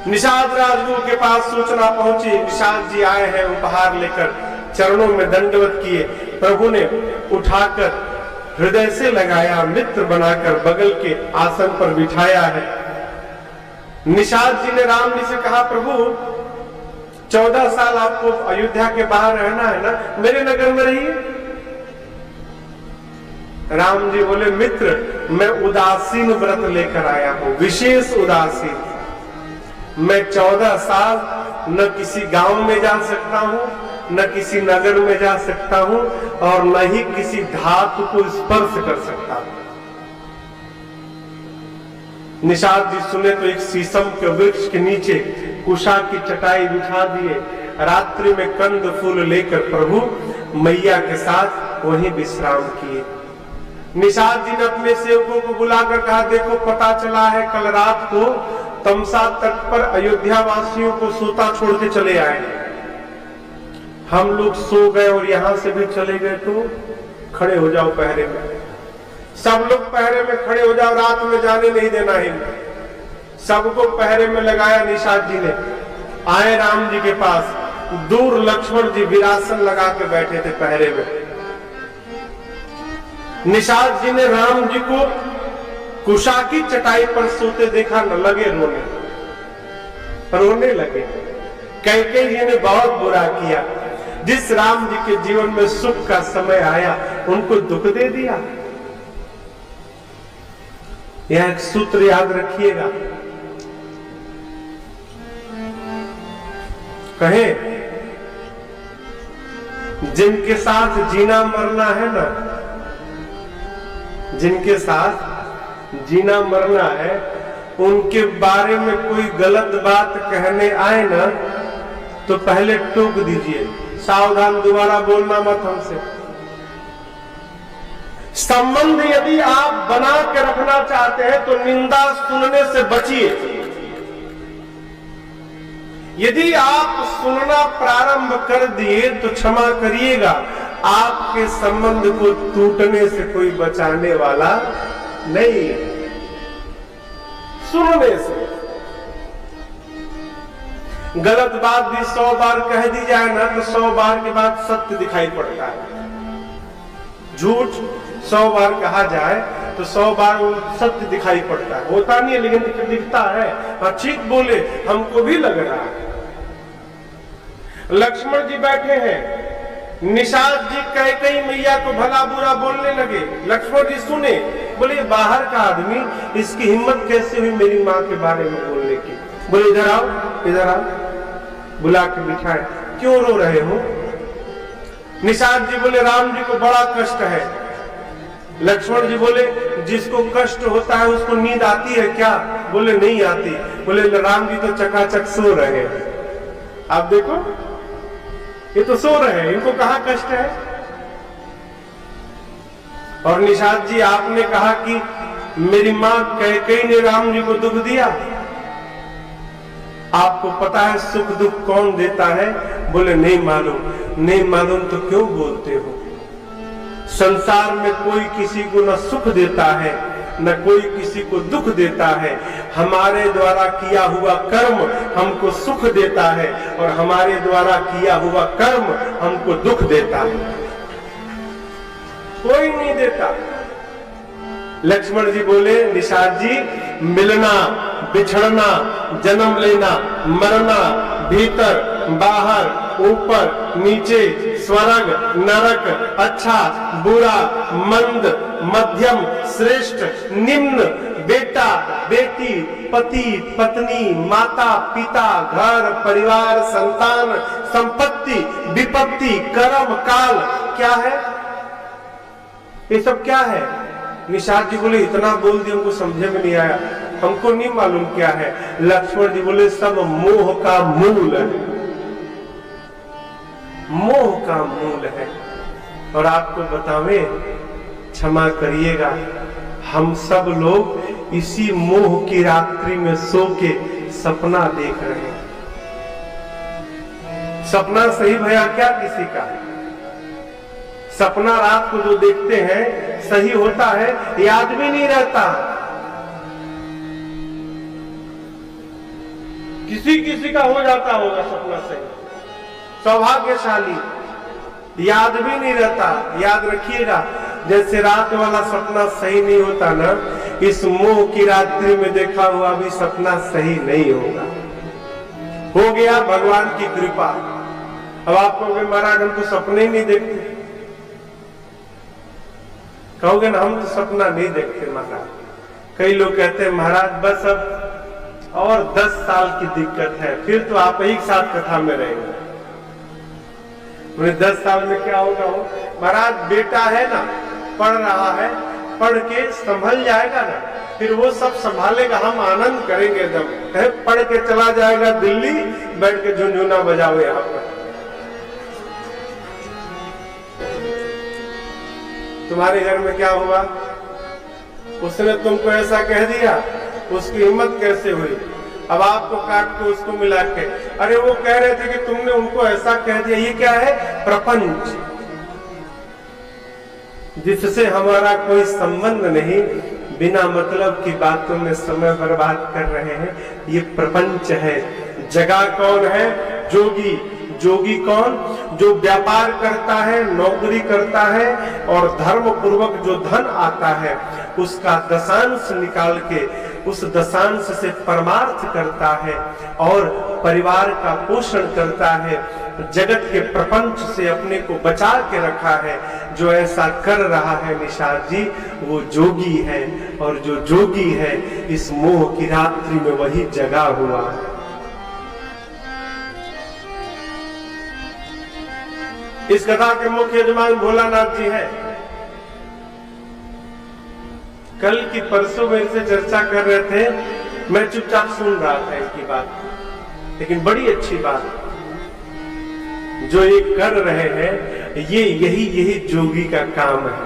निषाद राजगुरु के पास सूचना पहुंची, निषाद जी आए हैं उपहार लेकर। चरणों में दंडवत किए, प्रभु ने उठाकर हृदय से लगाया, मित्र बनाकर बगल के आसन पर बिठाया है। निषाद जी ने राम जी से कहा, प्रभु 14 साल आपको अयोध्या के बाहर रहना है ना, मेरे नगर में रहिए। राम जी बोले, मित्र मैं उदासीन व्रत लेकर आया हूं, विशेष उदासीन। मैं 14 साल न किसी गांव में जा सकता हूं, न किसी नगर में जा सकता हूं, और न ही किसी धातु को स्पर्श कर सकता हूं। निषाद जी सुने तो एक शीशम के वृक्ष के नीचे कुशा की चटाई बिछा दिए। रात्रि में कंद फूल लेकर प्रभु मैया के साथ वहीं विश्राम किए। निषाद जी ने अपने सेवकों को बुलाकर कहा, देखो पता चला है कल रात को तमसा तट पर अयोध्या वासियों को सोता छोड़ के चले आए। हम लोग सो गए और यहां से भी चले गए तो खड़े हो जाओ पहरे में। सब लोग पहरे में खड़े हो जाओ, रात में जाने नहीं देना है। सबको पहरे में लगाया निषाद जी ने। आए राम जी के पास, दूर लक्ष्मण जी विरासन लगा के बैठे थे पहरे में। निषाद जी ने राम जी को कुशा की चटाई पर सोते देखा, न लगे रोने लगे। कैकेयी जी ने बहुत बुरा किया, जिस राम जी के जीवन में सुख का समय आया उनको दुख दे दिया। यह एक सूत्र याद रखिएगा, कहे जिनके साथ जीना मरना है ना, जिनके साथ जीना मरना है, उनके बारे में कोई गलत बात कहने आए ना तो पहले टोक दीजिए, सावधान दोबारा बोलना मत हमसे। संबंध यदि आप बना के रखना चाहते हैं तो निंदा सुनने से बचिए। यदि आप सुनना प्रारंभ कर दिए तो क्षमा करिएगा, आपके संबंध को टूटने से कोई बचाने वाला नहीं। सुनने से गलत बात भी 100 बार कह दी जाए ना तो 100 बार के बाद सत्य दिखाई पड़ता है। झूठ 100 बार कहा जाए तो 100 बार वो सत्य दिखाई पड़ता है, होता नहीं है लेकिन दिखता है। हाँ ठीक बोले, हमको भी लग रहा है। लक्ष्मण जी बैठे हैं, निषाद जी कैकेयी मैया को भला बुरा बोलने लगे। लक्ष्मण जी सुने, बोले बाहर का आदमी, इसकी हिम्मत कैसे हुई मेरी माँ के बारे में बोलने की। बोले इधर आओ, इधर आओ, बुला के बिठाए। क्यों रो रहे हो? निषाद जी बोले राम जी को बड़ा कष्ट है। लक्ष्मण जी बोले जिसको कष्ट होता है उसको नींद आती है क्या? बोले नहीं आती। बोले राम जी तो चकाचक सो रहे हैं। आप देखो ये तो सो रहे हैं, इनको कहां कष्ट है। और निषाद जी, आपने कहा कि मेरी मां कैकेयी ने राम जी को दुख दिया। आपको पता है सुख दुख कौन देता है? बोले नहीं मालूम। नहीं मालूम तो क्यों बोलते हो? संसार में कोई किसी को न सुख देता है न कोई किसी को दुख देता है। हमारे द्वारा किया हुआ कर्म हमको सुख देता है और हमारे द्वारा किया हुआ कर्म हमको दुख देता है, कोई नहीं देता। लक्ष्मण जी बोले निषाद जी, मिलना बिछड़ना, जन्म लेना मरना, भीतर बाहर, ऊपर नीचे, स्वर्ग नरक, अच्छा बुरा, मंद मध्यम, श्रेष्ठ निम्न, बेटा बेटी, पति पत्नी, माता पिता, घर परिवार, संतान, संपत्ति, विपत्ति, कर्म, काल, क्या है ये सब? क्या है? निषाद जी बोले इतना बोल दिया, हमको समझे में नहीं आया, हमको नहीं मालूम क्या है। लक्ष्मण जी बोले सब मोह का मूल है, मोह का मूल है। और आपको बतावे, क्षमा करिएगा, हम सब लोग इसी मोह की रात्रि में सो के सपना देख रहे हैं। सपना सही भया क्या किसी का? सपना रात को जो देखते हैं सही होता है, याद भी नहीं रहता। किसी किसी का हो जाता होगा सपना सही, सौभाग्यशाली, याद भी नहीं रहता। याद रखिएगा, जैसे रात वाला सपना सही नहीं होता ना, इस मोह की रात्रि में देखा हुआ भी सपना सही नहीं होगा। हो गया भगवान की कृपा। अब आप कहोगे महाराज हम तो सपने ही नहीं देखते, कहोगे ना हम तो सपना नहीं देखते महाराज। कई लोग कहते हैं महाराज बस अब और 10 साल की दिक्कत है, फिर तो आप एक साथ कथा में रहेंगे। 10 साल में क्या होगा? महाराज बेटा है ना, पढ़ रहा है, पढ़ के संभल जाएगा ना, फिर वो सब संभालेगा, हम आनंद करेंगे एकदम। पढ़ के चला जाएगा दिल्ली, बैठ के झुनझुना बजाओ यहाँ पर। तुम्हारे घर में क्या हुआ? उसने तुमको ऐसा कह दिया, उसकी हिम्मत कैसे हुई? अब आपको काट के उसको मिला के, अरे वो कह रहे थे कि तुमने उनको ऐसा कह दिया। ये क्या है? प्रपंच, जिससे हमारा कोई संबंध नहीं, बिना मतलब की बातों में समय बर्बाद कर रहे हैं। ये प्रपंच है। जगह कौन है? जोगी। जोगी कौन? जो व्यापार करता है, नौकरी करता है और धर्म पूर्वक जो धन आता है उसका दशांश निकाल के उस दशांश से परमार्थ करता है और परिवार का पोषण करता है। जगत के प्रपंच से अपने को बचा के रखा है। जो ऐसा कर रहा है निषाद जी, वो जोगी है। और जो जोगी है, इस मोह की रात्रि में वही जगा हुआ है। इस कथा के मुख्य यजमान भोलानाथ जी हैं। कल की परसों मेरे से चर्चा कर रहे थे, मैं चुपचाप सुन रहा था इनकी बात, लेकिन बड़ी अच्छी बात जो ये कर रहे हैं, यही जोगी का काम है।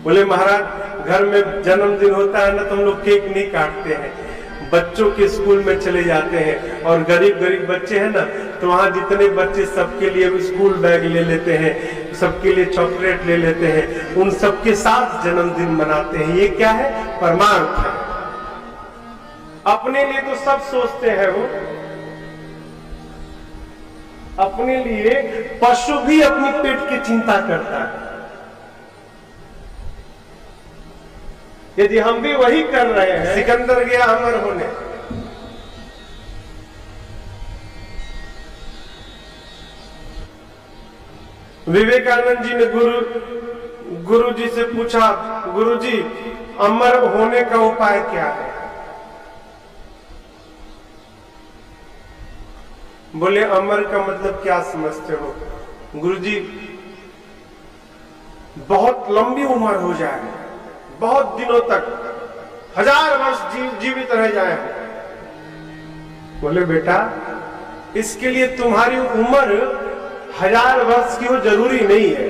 बोले महाराज घर में जन्मदिन होता है ना, तो हम लोग केक नहीं काटते हैं, बच्चों के स्कूल में चले जाते हैं और गरीब बच्चे हैं ना, तो वहां जितने बच्चे सबके लिए स्कूल बैग ले लेते हैं, सबके लिए चॉकलेट ले लेते हैं, उन सबके साथ जन्मदिन मनाते हैं। ये क्या है? परमार्थ है। अपने लिए तो सब सोचते हैं, वो अपने लिए पशु भी अपनी पेट की चिंता करता है। यदि हम भी वही कर रहे हैं, सिकंदर गया अमर होने, विवेकानंद जी ने गुरु जी से पूछा, गुरु जी अमर होने का उपाय क्या है? बोले अमर का मतलब क्या समझते हो? गुरु जी बहुत लंबी उम्र हो जाए, बहुत दिनों तक, 1000 वर्ष जीवित रह जाए। बोले बेटा इसके लिए तुम्हारी उम्र 1000 वर्ष की हो जरूरी नहीं है।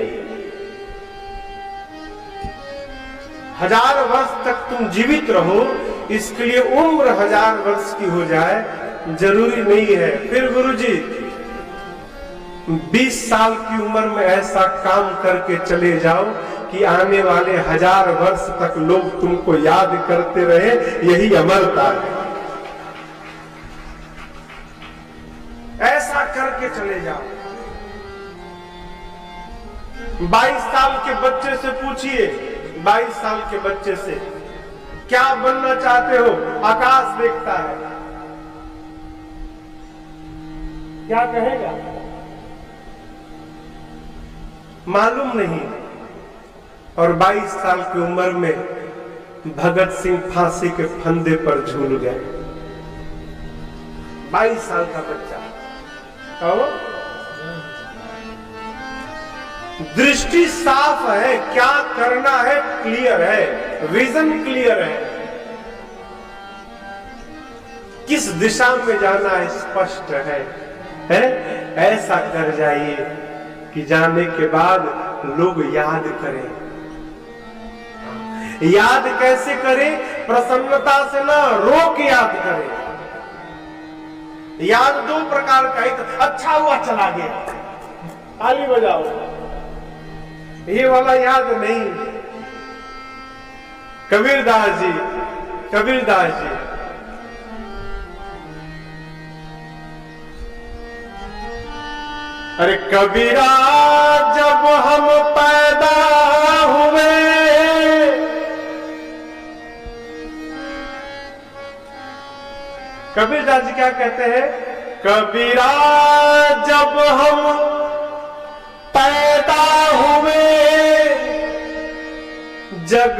1000 वर्ष तक तुम जीवित रहो, इसके लिए उम्र 1000 वर्ष की हो जाए जरूरी नहीं है। फिर गुरुजी 20 साल की उम्र में ऐसा काम करके चले जाओ कि आने वाले 1000 वर्ष तक लोग तुमको याद करते रहे, यही अमरता है। ऐसा करके चले जाओ। 22 साल के बच्चे से पूछिए, 22 साल के बच्चे से क्या बनना चाहते हो? आकाश देखता है, क्या कहेगा? मालूम नहीं। और 22 साल की उम्र में भगत सिंह फांसी के फंदे पर झूल गए। 22 साल का बच्चा, दृष्टि साफ है, क्या करना है क्लियर है, विजन क्लियर है, किस दिशा में जाना है स्पष्ट है? ऐसा कर जाइए कि जाने के बाद लोग याद करें। याद कैसे करें? प्रसन्नता से ना, रोक याद करें। याद 2 प्रकार का, एक अच्छा हुआ चला गया, ताली बजाओ, ये वाला याद नहीं। कबीरदास जी अरे कबीरा जब हम पैदा हुए, कबीरदास जी क्या कहते हैं? कबीरा जब हम पैदा हुए, जग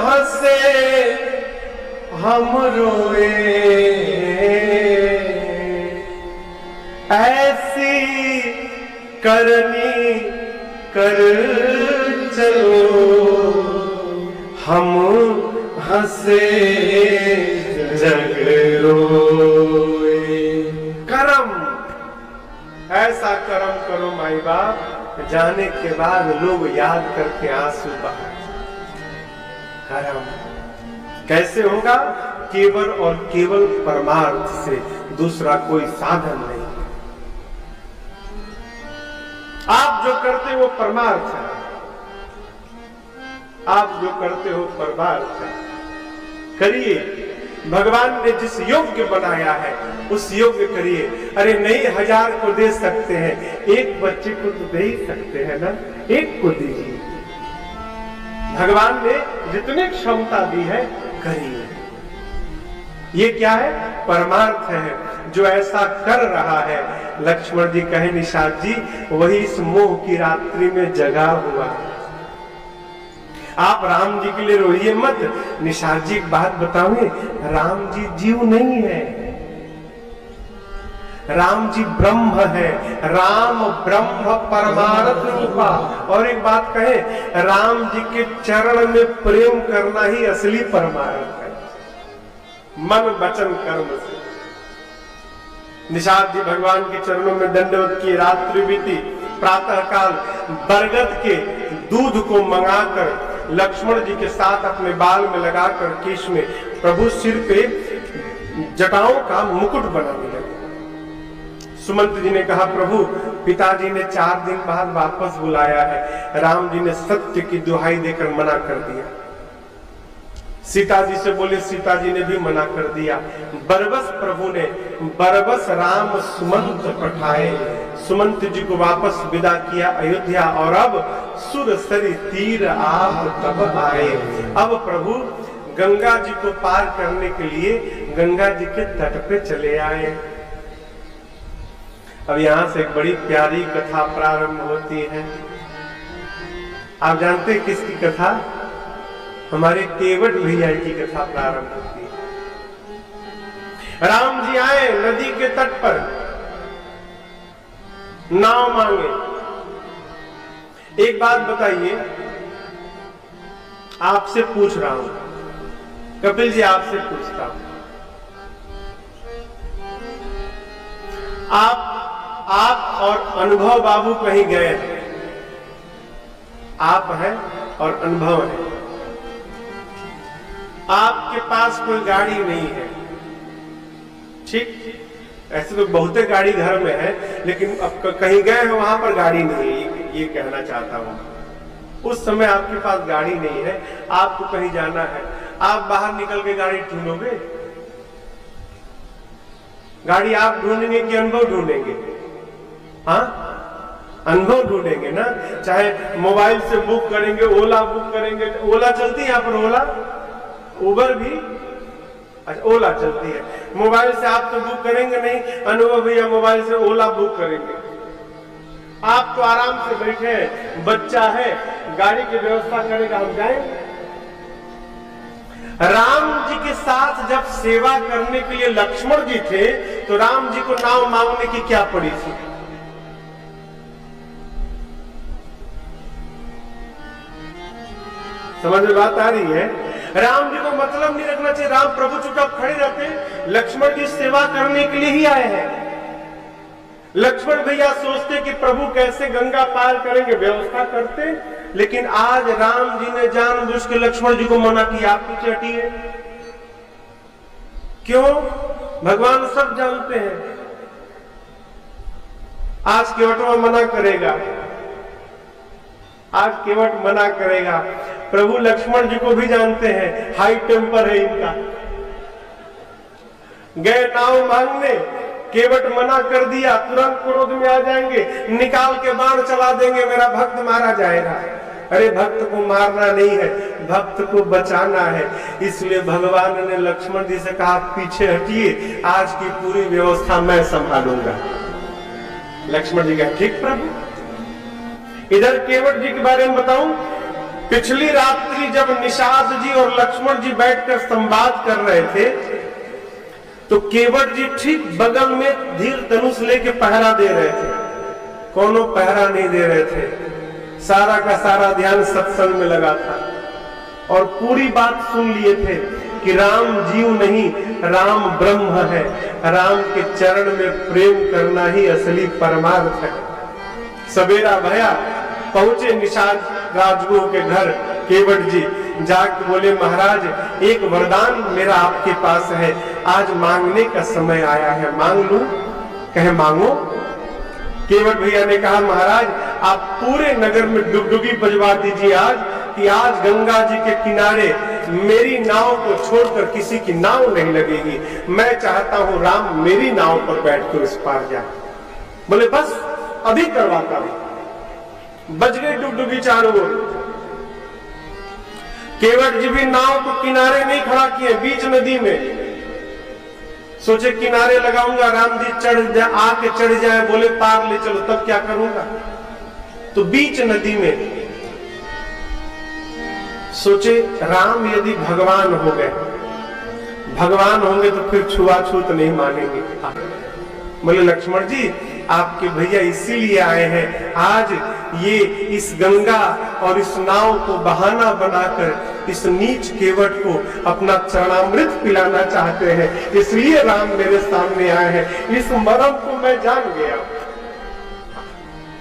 हंसे हम रोए, ऐसी करनी कर चलो, हम हंसे जग रोए। कर्म, ऐसा कर्म करो माई बाप, जाने के बाद लोग याद करके आंसू बहाए। कर्म कैसे होगा? केवल और केवल परमार्थ से, दूसरा कोई साधन नहीं। आप जो करते हो परमार्थ है, आप जो करते हो परमार्थ है, करिए। भगवान ने जिस योग्य बनाया है उस योग्य करिए। अरे नहीं 1000 को दे सकते हैं, एक बच्चे को तो दे ही सकते हैं ना, एक को दीजिए। भगवान ने जितनी क्षमता दी है करिए। ये क्या है? परमार्थ है। जो ऐसा कर रहा है, लक्ष्मण जी कहे निषाद जी, वही इस मोह की रात्रि में जगा हुआ है। आप राम जी के लिए रोइए मत। निषाद जी एक बात बताऊंगे, राम जी जीव नहीं है, राम जी ब्रह्म है। राम ब्रह्म परमार्थ रूपा। और एक बात कहे, राम जी के चरण में प्रेम करना ही असली परमार्थ है, मन वचन कर्म से। निषाद जी भगवान के चरणों में दंडवत की, रात्रि बीती, प्रातः काल बरगद के दूध को मंगाकर लक्ष्मण जी के साथ अपने बाल में लगाकर केश में प्रभु सिर पे जटाओं का मुकुट बनाने लगे। सुमंत जी ने कहा, प्रभु पिताजी ने 4 दिन बाद वापस बुलाया है। राम जी ने सत्य की दुहाई देकर मना कर दिया। सीता जी से बोले, सीता जी ने भी मना कर दिया। बरबस प्रभु ने, बरबस राम सुमंत पठाए, सुमंत जी को वापस विदा किया अयोध्या। और अब सुरसरी तीर आप तब आए। अब प्रभु गंगा जी को पार करने के लिए गंगा जी के तट पे चले आए। अब यहां से एक बड़ी प्यारी कथा प्रारंभ होती है। आप जानते हैं किसकी कथा? हमारे केवट भैया की कथा प्रारंभ होती है। राम जी आए नदी के तट पर, नाव मांगे। एक बात बताइए, आपसे पूछ रहा हूं, कपिल जी आपसे पूछता हूं, आप आप और अनुभव बाबू कहीं गए हैं, आप हैं और अनुभव है, आपके पास कोई गाड़ी नहीं है, ठीक, ऐसे तो बहुते गाड़ी घर में है, लेकिन अब कहीं गए हैं वहां पर गाड़ी नहीं है, ये कहना चाहता हूं। उस समय आपके पास गाड़ी नहीं है, आपको कहीं जाना है, आप बाहर निकल के गाड़ी ढूंढोगे? गाड़ी आप ढूंढेंगे कि अनुभव ढूंढेंगे? हाँ, अनुभव ढूंढेंगे ना। चाहे मोबाइल से बुक करेंगे, ओला बुक करेंगे, ओला चलती है यहाँ पर, ओला उबर भी, अच्छा ओला चलती है, मोबाइल से आप तो बुक करेंगे नहीं, अनुभव भैया मोबाइल से ओला बुक करेंगे। आप तो आराम से बैठे हैं, बच्चा है, गाड़ी की व्यवस्था करेगा, हम जाएंगे। राम जी के साथ जब सेवा करने के लिए लक्ष्मण जी थे, तो राम जी को नाव मांगने की क्या पड़ी थी? समझ में बात आ रही है? राम जी को मतलब नहीं रखना चाहिए, राम प्रभु चुपचाप खड़े रहते, लक्ष्मण जी सेवा करने के लिए ही आए हैं। लक्ष्मण भैया सोचते कि प्रभु कैसे गंगा पार करेंगे, व्यवस्था करते, लेकिन आज राम जी ने जानबूझ के लक्ष्मण जी को मना किया, आप पीछे हटिए। क्यों? भगवान सब जानते हैं। आज केवट मना करेगा, आज केवट मना करेगा। प्रभु लक्ष्मण जी को भी जानते हैं, हाई टेम्पर है इनका। गए नाव मांगने, केवट मना कर दिया, तुरंत क्रोध में आ जाएंगे, निकाल के बाण चला देंगे, मेरा भक्त मारा जाएगा। अरे भक्त को मारना नहीं है, भक्त को बचाना है। इसलिए भगवान ने लक्ष्मण जी से कहा, पीछे हटिए, आज की पूरी व्यवस्था मैं संभालूंगा। लक्ष्मण जी कहा, ठीक प्रभु। इधर केवट जी के बारे में बताऊं, पिछली रात्रि जब निषाद जी और लक्ष्मण जी बैठकर संवाद कर रहे थे, तो केवट जी ठीक बगल में धीर धनुष लेके पहरा दे रहे थे। कोनो पहरा नहीं दे रहे थे, सारा का सारा ध्यान सत्संग में लगा था और पूरी बात सुन लिए थे कि राम जीव नहीं, राम ब्रह्म है। राम के चरण में प्रेम करना ही असली परमार्थ है। सवेरा भया, पहुंचे निषाद राजगुरु के घर। केवट जी जाके बोले, महाराज एक वरदान मेरा आपके पास है, आज मांगने का समय आया है, मांग लूं? कहे मांगो। केवट भैया ने कहा, महाराज आप पूरे नगर में डुगडुगी बजवा दीजिए आज, कि आज गंगा जी के किनारे मेरी नाव को छोड़कर किसी की नाव नहीं लगेगी। मैं चाहता हूं राम मेरी नाव पर बैठकर उस पार जाए। बोले बस अभी करवाता हूं। बज गई डुगडुगी चारों ओर। केवट जी भी नाव को किनारे नहीं खड़ा किए, बीच नदी में। सोचे किनारे लगाऊंगा, राम जी चढ़ जाए, आके चढ़ जाए, बोले पार ले चलो, तब क्या करूंगा? तो बीच नदी में सोचे राम यदि भगवान हो गए, भगवान होंगे तो फिर छुआछूत नहीं मानेंगे। बोले लक्ष्मण जी आपके भैया इसीलिए आए हैं, आज ये इस गंगा और इस नाव को बहाना बनाकर इस नीच केवट को अपना चरणामृत पिलाना चाहते हैं, इसलिए राम मेरे सामने आए हैं। इस मरम को मैं जान गया,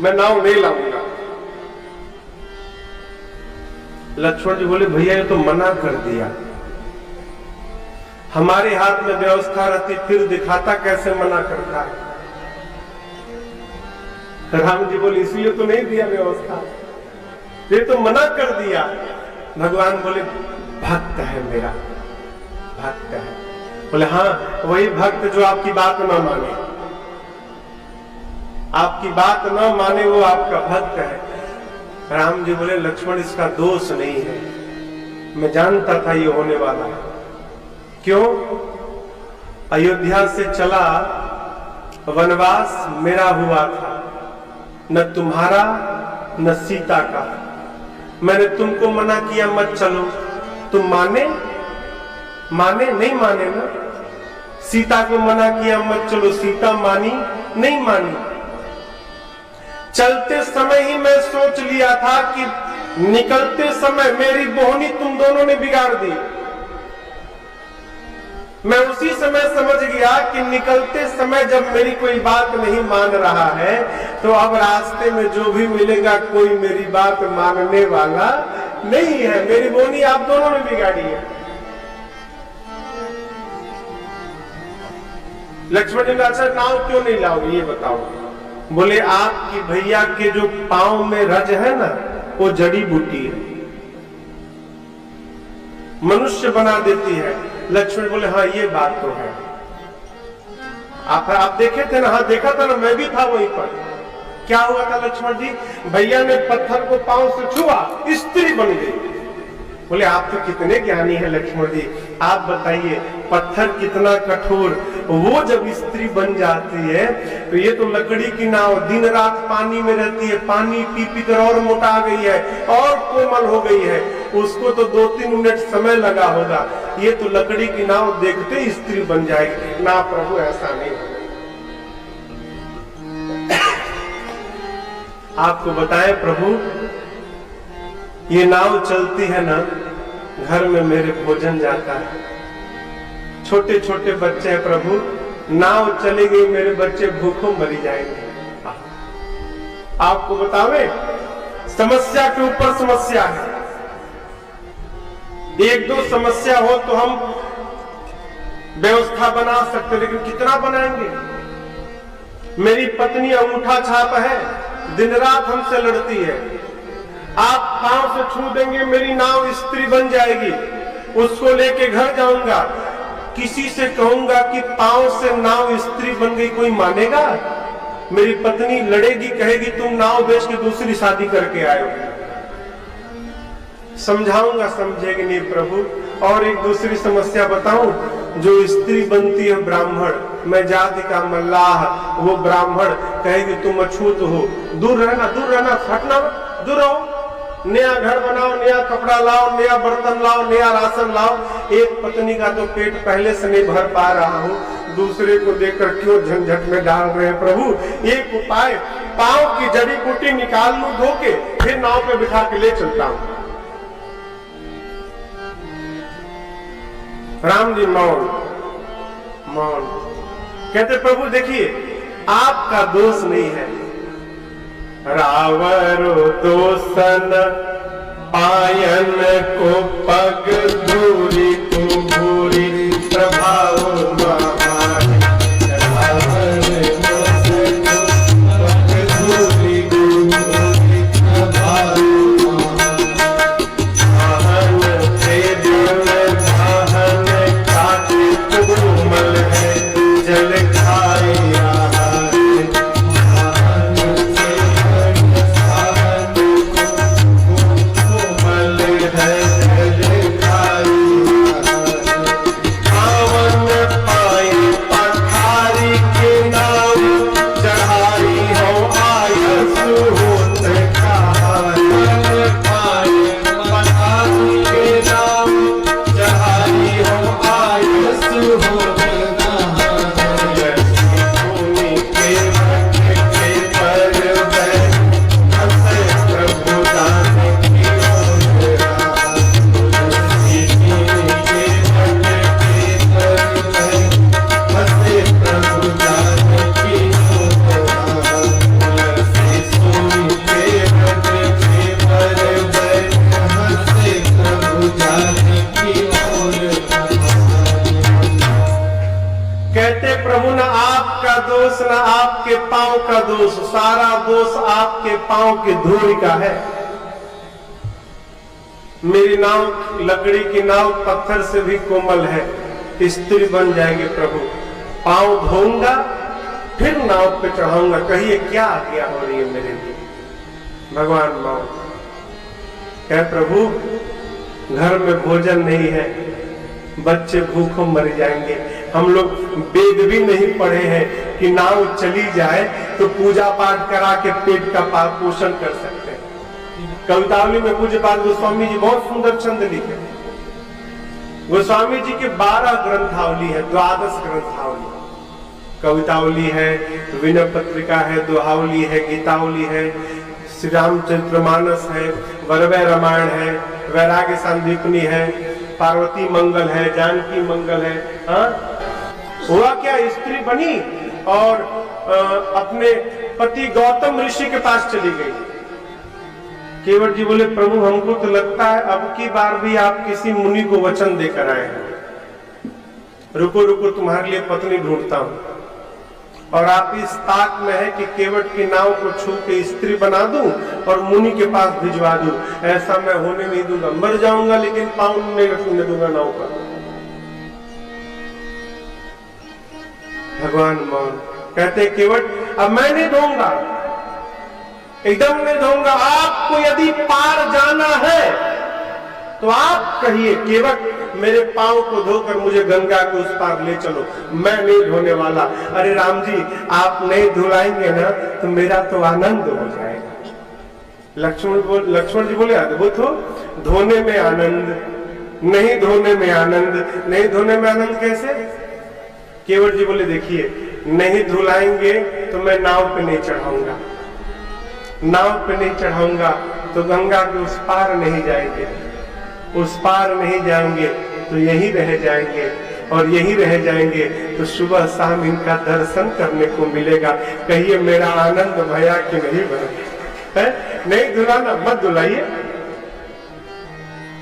मैं नाव नहीं लाऊंगा। लक्ष्मण जी बोले भैया ये तो मना कर दिया, हमारे हाथ में व्यवस्था रहती फिर दिखाता कैसे मना करता है। राम जी बोले इसलिए तो नहीं दिया व्यवस्था, ये तो मना कर दिया। भगवान बोले भक्त है मेरा, भक्त है। बोले हाँ वही भक्त जो आपकी बात न माने, आपकी बात न माने वो आपका भक्त है। राम जी बोले लक्ष्मण इसका दोष नहीं है, मैं जानता था ये होने वाला है। क्यों? अयोध्या से चला वनवास मेरा हुआ था, न तुम्हारा न सीता का। मैंने तुमको मना किया मत चलो, तुम माने? माने नहीं माने ना। सीता को मना किया मत चलो, सीता मानी नहीं मानी। चलते समय ही मैं सोच लिया था कि निकलते समय मेरी बोहनी तुम दोनों ने बिगाड़ दी। मैं उसी समय समझ गया कि निकलते समय जब मेरी कोई बात नहीं मान रहा है तो अब रास्ते में जो भी मिलेगा कोई मेरी बात मानने वाला नहीं है। मेरी बोनी आप दोनों ने बिगाड़ी है। लक्ष्मण जी ने अच्छा नाव क्यों नहीं लाओगे ये बताओ। बोले आपकी भैया के जो पांव में रज है ना वो जड़ी बूटी है, मनुष्य बना देती है। लक्ष्मण बोले हाँ ये बात तो है। आप देखे थे ना? हाँ देखा था ना, मैं भी था वहीं पर। क्या हुआ था लक्ष्मण जी? भैया ने पत्थर को पांव से छुआ, स्त्री बन गई। बोले आप तो कितने ज्ञानी हैं लक्ष्मण जी, आप बताइए पत्थर कितना कठोर, वो जब स्त्री बन जाती है तो ये तो लकड़ी की नाव दिन रात पानी में रहती है, पानी पी पी कर और मोटा गई है और कोमल हो गई है। उसको तो 2-3 मिनट समय लगा होगा, ये तो लकड़ी की नाव देखते ही स्त्री बन जाएगी। ना प्रभु ऐसा नहीं। आपको बताएं प्रभु, ये नाव चलती है ना, घर में मेरे भोजन जाता है। छोटे छोटे बच्चे हैं प्रभु, नाव चली गई मेरे बच्चे भूखों मरी जाएंगे। आपको बतावे समस्या के ऊपर समस्या है। 1-2 समस्या हो तो हम व्यवस्था बना सकते, लेकिन कितना बनाएंगे। मेरी पत्नी अंगूठा छाप है, दिन रात हमसे लड़ती है। आप पांव से छू देंगे मेरी नाव स्त्री बन जाएगी, उसको लेके घर जाऊंगा, किसी से कहूंगा कि पांव से नाव स्त्री बन गई, कोई मानेगा? मेरी पत्नी लड़ेगी, कहेगी तुम नाव बेच के दूसरी शादी करके आए हो। समझाऊंगा, समझेगी नहीं प्रभु। और एक दूसरी समस्या बताऊं, जो स्त्री बनती है ब्राह्मण, मैं जाति का मल्लाह, वो ब्राह्मण कहेगी तुम अछूत हो, दूर रहना, हटना, दूर रहो। नया घर बनाओ, नया कपड़ा लाओ, नया बर्तन लाओ, नया राशन लाओ। एक पत्नी का तो पेट पहले से नहीं भर पा रहा हूँ, दूसरे को देखकर क्यों झंझट में डाल रहे हैं प्रभु। एक उपाय, पांव की जड़ी बूटी निकाल लूं धो के, फिर नाव पे बिठा के ले चलता हूं। राम जी मौन कहते प्रभु देखिए आपका दोष नहीं है। रावरो दोसन पायन को पग धूरी को भूरी प्रभाव महान। रावण दोसन पग धूरी को भूरी प्रभाव महान। से दिल धाहन काटित कोमल है, जल खाए न आपके पांव का दोष, सारा दोष आपके पांव की धूल का है। मेरी नाव लकड़ी की नाव पत्थर से भी कोमल है, स्त्री बन जाएंगे प्रभु। पांव धोऊंगा फिर नाव पे चढ़ाऊंगा, कहिए क्या आज्ञा हो रही है मेरे लिए। भगवान माओ कह प्रभु घर में भोजन नहीं है, बच्चे भूखों मर जाएंगे। हम लोग वेद भी नहीं पढ़े हैं कि नाव चली जाए तो पूजा पाठ करा के पेट का पोषण कर सकते हैं। कवितावली में पूज्य पाद गोस्वामी जी बहुत सुंदर छंद लिखे। गोस्वामी जी के 12 ग्रंथावली है, 12 ग्रंथावली। कवितावली है, विनय पत्रिका है, दोहावली है, गीतावली है, श्री रामचरितमानस है, वरवै रामायण है, वैराग्य सांदीपनी है, पार्वती मंगल है, जानकी मंगल है। हाँ, हुआ क्या, स्त्री बनी और अपने पति गौतम ऋषि के पास चली गई। केवट जी बोले, प्रभु हमको तो लगता है अब की बार भी आप किसी मुनि को वचन देकर आए हैं। रुको रुको, तुम्हारे लिए पत्नी ढूंढता हूं। और आप इस ताक में है कि केवट की नाव को छू के स्त्री बना दूं और मुनि के पास भिजवा दूं। ऐसा मैं होने नहीं दूंगा, मर जाऊंगा लेकिन पांव नहीं रखने दूंगा नाव पर। भगवान मौन कहते, केवट अब मैं नहीं दूंगा, एकदम नहीं दूंगा। आपको यदि पार जाना है तो आप कहिए, केवट मेरे पांव को धोकर मुझे गंगा के उस पार ले चलो, मैं नहीं धोने वाला। अरे राम जी, आप नहीं धुलाएंगे ना तो मेरा तो आनंद हो जाएगा। लक्ष्मण जी बोले, अद्भुत हो, धोने में आनंद, नहीं धोने में आनंद। नहीं धोने में आनंद कैसे? केवट जी बोले, देखिए, नहीं धुलाएंगे तो मैं नाव पे नहीं चढ़ाऊंगा, नाव पे नहीं चढ़ाऊंगा तो गंगा के उस पार नहीं जाएंगे, उस पार नहीं जाएंगे तो यहीं रह जाएंगे, और यहीं रह जाएंगे तो सुबह शाम इनका दर्शन करने को मिलेगा। कहिए मेरा आनंद भया कि नहीं भया है? नहीं धुलाना, मत धुलाइए।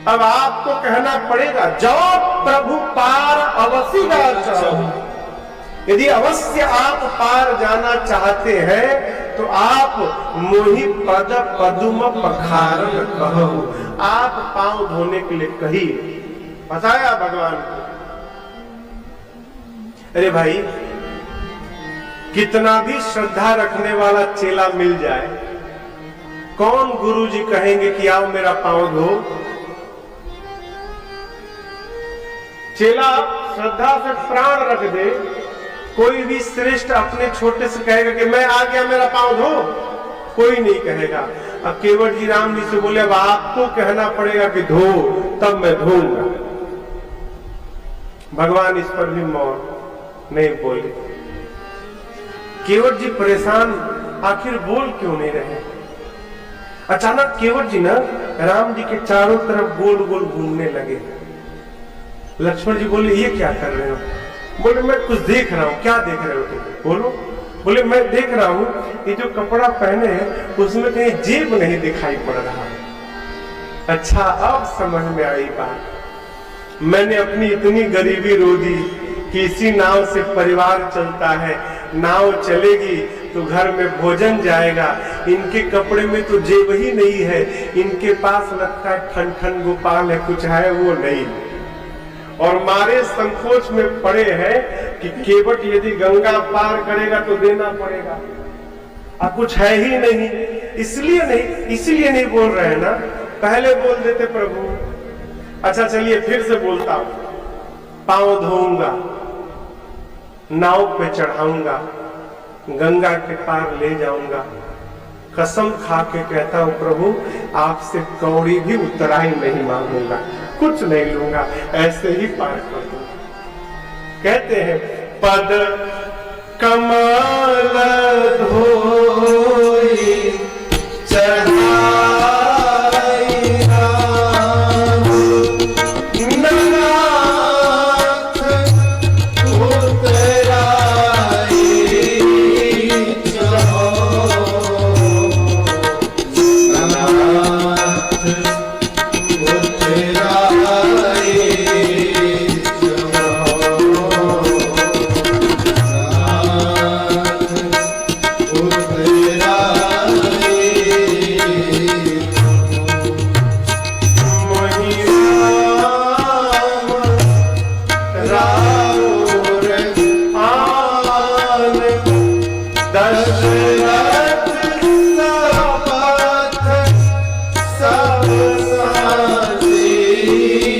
अब आपको कहना पड़ेगा, जाओ प्रभु पार अवश्य जाओ। यदि अवश्य आप पार जाना चाहते हैं तो आप मोहि पद पदुम पखारन कहो, आप पांव धोने के लिए कहिए। बताया भगवान को। अरे भाई, कितना भी श्रद्धा रखने वाला चेला मिल जाए, कौन गुरु जी कहेंगे कि आओ मेरा पांव धो? चेला श्रद्धा से प्राण रख दे, कोई भी श्रेष्ठ अपने छोटे से कहेगा कि मैं आ गया मेरा पांव धो? कोई नहीं कहेगा। अब केवट जी राम जी से बोले, अब आपको कहना पड़ेगा कि धो, तब मैं धोऊंगा। भगवान इस पर भी मौन नहीं बोले। केवट जी परेशान, आखिर बोल क्यों नहीं रहे? अचानक केवट जी ना राम जी के चारों तरफ गोल गोल घूमने लगे। लक्ष्मण जी बोले, ये क्या कर रहे हो? बोले, मैं कुछ देख रहा हूँ। क्या देख रहे हो तुम? बोलो। बोले, मैं देख रहा हूँ ये जो कपड़ा पहने हैं उसमें कहीं जेब नहीं दिखाई पड़ रहा। अच्छा, अब समझ में आई बात। मैंने अपनी इतनी गरीबी रो दी कि इसी नाव से परिवार चलता है, नाव चलेगी तो घर में भोजन जाएगा। इनके कपड़े में तो जेब ही नहीं है, इनके पास लगता है ठन ठन गोपाल है, कुछ है वो नहीं। और मारे संकोच में पड़े हैं कि केवट यदि गंगा पार करेगा तो देना पड़ेगा, अब कुछ है ही नहीं। इसलिए नहीं बोल रहे हैं ना, पहले बोल देते प्रभु। अच्छा चलिए फिर से बोलता हूं, पांव धोऊंगा, नाव पे चढ़ाऊंगा, गंगा के पार ले जाऊंगा। कसम खा के कहता हूं प्रभु, आपसे कौड़ी भी उतराई नहीं मांगूंगा, कुछ नहीं लूंगा, ऐसे ही पार कर दूंगा। कहते हैं, पद कमल धोई चढ़ाई राम, नाथ उतराई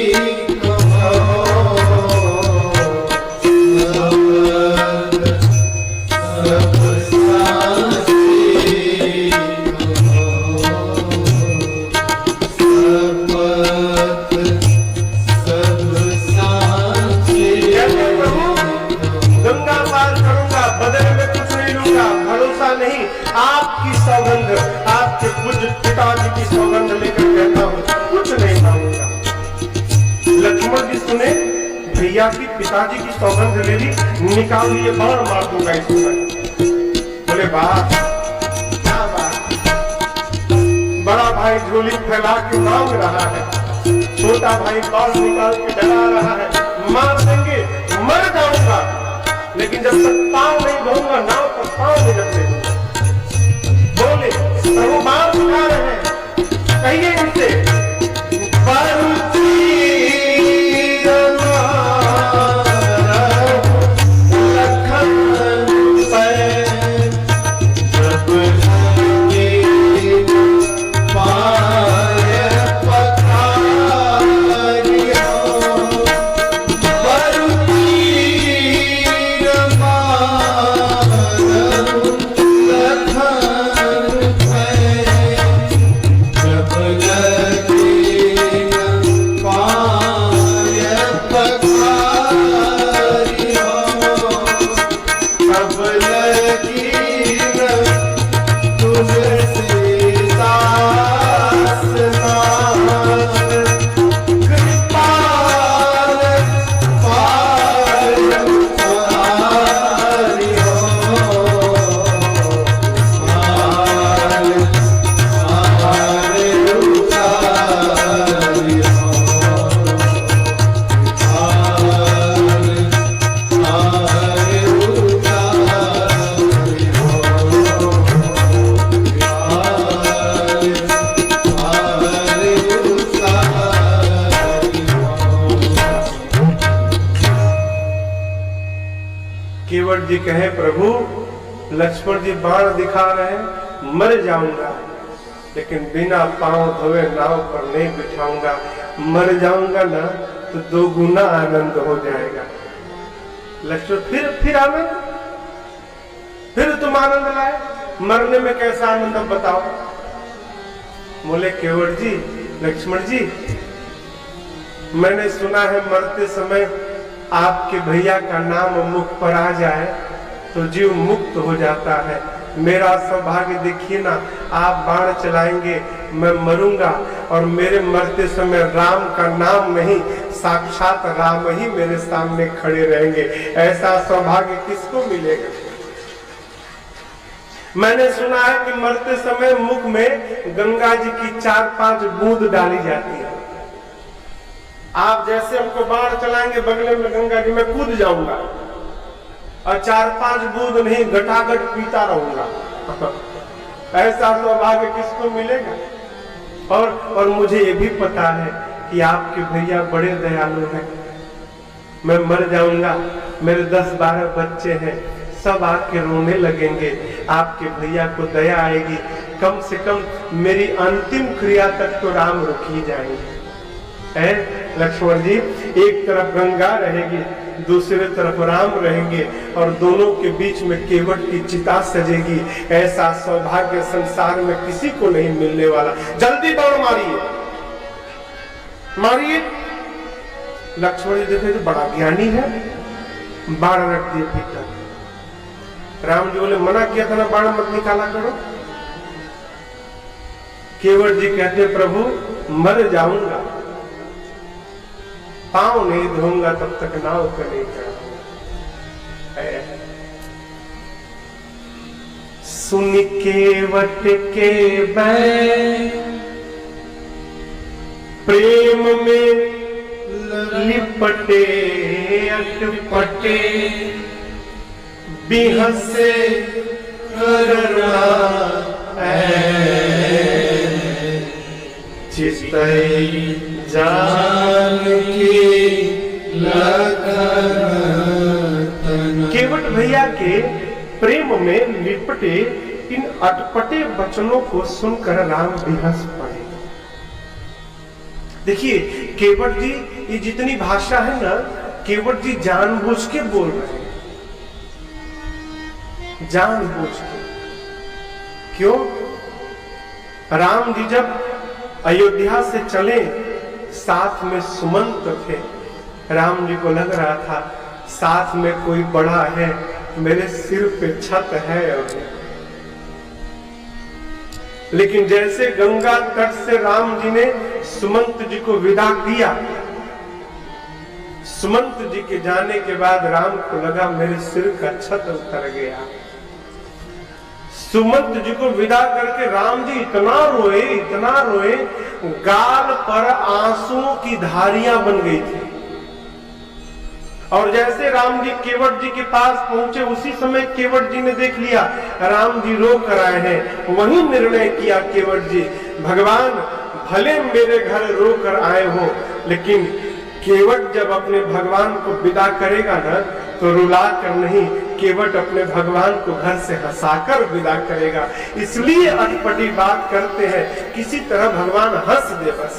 आपकी सौगंध, आपके पूज्य पिताजी की सौगंध लेकर कहता हूं, कुछ नहीं मांगूंगा। जी सुने, भैया की पिताजी की सौगंध ले ली, निकाल लिए, बाण मार दूंगा इसको। बोले बाप क्या बात, बड़ा भाई झोली फैला के मांग रहा है, छोटा भाई बाण निकाल के डरा रहा है, मार देंगे मर जाऊंगा, लेकिन जब तक पांव नहीं धोऊंगा नाव पर पांव नहीं रखने दूंगा। बोले प्रभु बाण दिखा रहे हैं, कहिए इनसे केवट जी कहे प्रभु लक्ष्मण जी बाण दिखा रहे हैं, मर जाऊंगा लेकिन बिना पांव धोए नाव पर नहीं बिठाऊंगा, मर जाऊंगा ना तो 2 गुना आनंद हो जाएगा। लक्ष्मण फिर आनंद, फिर तुम आनंद लाए, मरने में कैसा आनंद अब बताओ। बोले केवट जी लक्ष्मण जी मैंने सुना है मरते समय आपके भैया का नाम मुख पर आ जाए तो जीव मुक्त हो जाता है। मेरा सौभाग्य देखिए ना, आप बाण चलाएंगे मैं मरूंगा और मेरे मरते समय राम का नाम नहीं साक्षात राम ही मेरे सामने खड़े रहेंगे। ऐसा सौभाग्य किसको मिलेगा। मैंने सुना है कि मरते समय मुख में गंगा जी की 4-5 बूंद डाली जाती है। आप जैसे हमको बाण चलाएंगे बगले में गंगा जी में कूद जाऊंगा और 4-5 बूंद नहीं घटाघट पीता रहूंगा। ऐसा सौभाग्य किसको मिलेगा। और मुझे ये भी पता है कि आपके भैया बड़े दयालु हैं। मैं मर जाऊंगा, मेरे 10-12 बच्चे हैं, सब आके रोने लगेंगे, आपके भैया को दया आएगी, कम से कम मेरी अंतिम क्रिया तक तो राम रुक ही जाएंगे। लक्ष्मण जी एक तरफ गंगा रहेगी, दूसरे तरफ राम रहेंगे और दोनों के बीच में केवट की चिता सजेगी। ऐसा सौभाग्य संसार में किसी को नहीं मिलने वाला। जल्दी बाण मारिए, मारिए। लक्ष्मण जी देखे तो बड़ा ज्ञानी है, बाण रख दिए भीतर। राम जी बोले मना किया था ना बाण मत निकाला करो। केवट जी कहते प्रभु मर जाऊंगा, पांव नहीं धोऊंगा तब तक नाव पर नहीं चढ़ूंगा। सुन केवट के बैन प्रेम में लिपटे अटपटे बिहसे करुणा चितई जान की केवट भैया के प्रेम में लिपटे इन अटपटे वचनों को सुनकर राम बिहस पड़े। देखिए केवट जी ये जितनी भाषा है ना, केवट जी जानबूझ के बोल रहे हैं, जानबूझ के। क्यों? राम जी जब अयोध्या से चले साथ में सुमंत थे। राम जी को लग रहा था साथ में कोई बड़ा है, मेरे सिर पे छत है। लेकिन जैसे गंगा तट से राम जी ने सुमंत जी को विदा किया, सुमंत जी के जाने के बाद राम को लगा मेरे सिर का छत उतर गया। सुमंत जी को विदा करके राम जी इतना रोए, गाल पर आंसुओं की धारियां बन गई थी। और जैसे राम जी केवट जी के पास पहुंचे, उसी समय केवट जी ने देख लिया राम जी रो कर आए हैं। वही निर्णय किया केवट जी, भगवान भले मेरे घर रो कर आए हो, लेकिन केवट जब अपने भगवान को विदा करेगा ना तो रुला कर नहीं, केवट अपने भगवान को घर से हंसाकर विदा करेगा। इसलिए अटपटी बात करते हैं, किसी तरह भगवान हंस दे बस।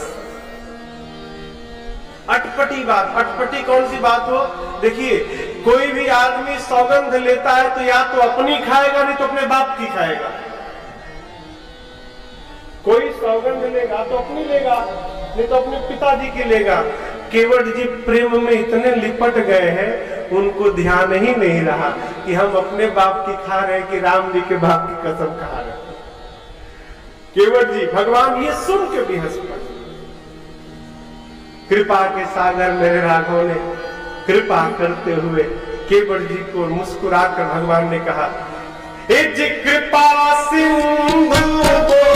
अटपटी बात, अटपटी कौन सी बात हो? देखिए, कोई भी आदमी सौगंध लेता है तो या तो अपनी खाएगा, नहीं तो अपने बाप की खाएगा। कोई सौगंध लेगा तो अपनी लेगा, नहीं तो अपने पिताजी की लेगा। केवट जी प्रेम में इतने लिपट गए हैं, उनको ध्यान ही नहीं रहा कि हम अपने बाप की खा रहे हैं कि राम जी के बाप की कसम खा रहे हैं। केवट जी, भगवान ये सुन के भी हंस पड़े। कृपा के सागर मेरे राघव ने कृपा करते हुए केवट जी को मुस्कुराकर भगवान ने कहा, ए जी कृपा सिंधु बोले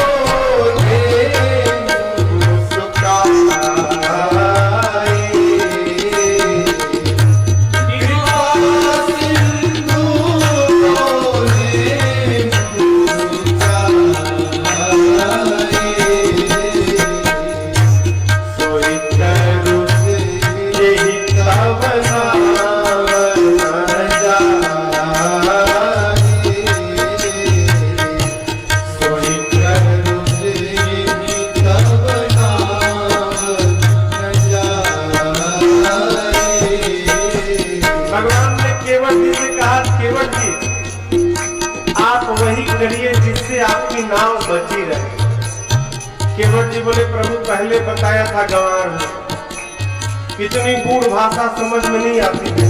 आपकी नाव बची रहे। केवट जी बोले, प्रभु पहले बताया था गंवार में, इतनी गूढ़ भाषा समझ में नहीं आती है,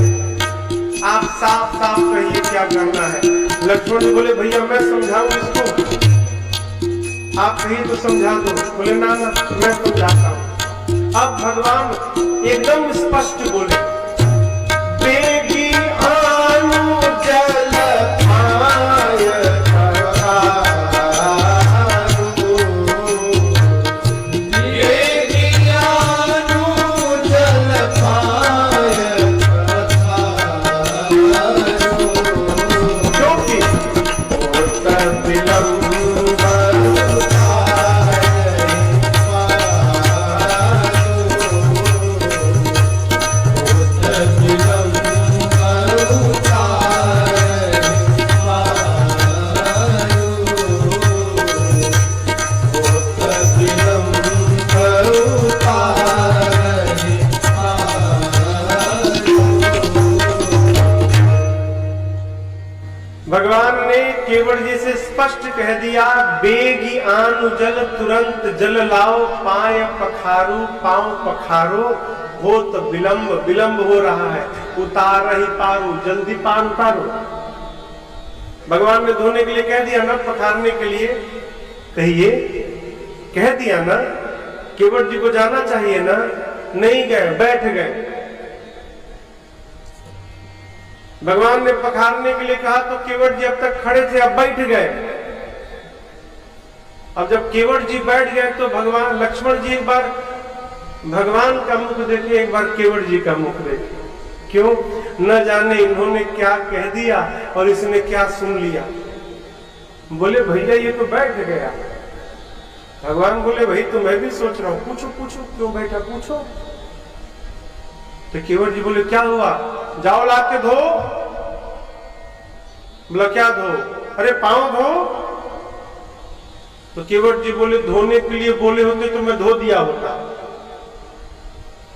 आप साफ साफ कहिए क्या करना है। लक्ष्मण जी बोले, भैया मैं समझाऊं इसको, आप कहिए तो समझा दो। बोले ना मैं समझाता हूं। अब भगवान एकदम स्पष्ट बोले, बेगी आनु जल भगवान ने केवट जी से स्पष्ट कह दिया, बेगी आनु जल तुरंत जल लाओ, पाय पखारू पांव पखारो, हो तो विलंब विलंब हो रहा है, उतार ही पारू जल्दी पान उतारो। भगवान ने धोने के लिए कह दिया ना, पखारने के लिए कहिए, कह दिया ना, केवट जी को जाना चाहिए ना, नहीं गए, बैठ गए। भगवान ने पखारने के लिए कहा तो केवट जी अब तक खड़े थे, अब बैठ गए। अब जब केवट जी बैठ गए तो भगवान लक्ष्मण जी एक बार भगवान का मुख देखे, एक बार केवट जी का मुख देखे। क्यों? न जाने इन्होंने क्या कह दिया और इसने क्या सुन लिया। बोले भैया ये तो बैठ गया। भगवान बोले भाई तो मैं भी सोच रहा हूं, पूछो पूछो क्यों बैठा, पूछो। तो केवट जी बोले क्या हुआ? जाओ लाके धो। बोला क्या धो? अरे पांव धो। तो केवट जी बोले धोने के लिए बोले होते तो मैं धो दिया होता।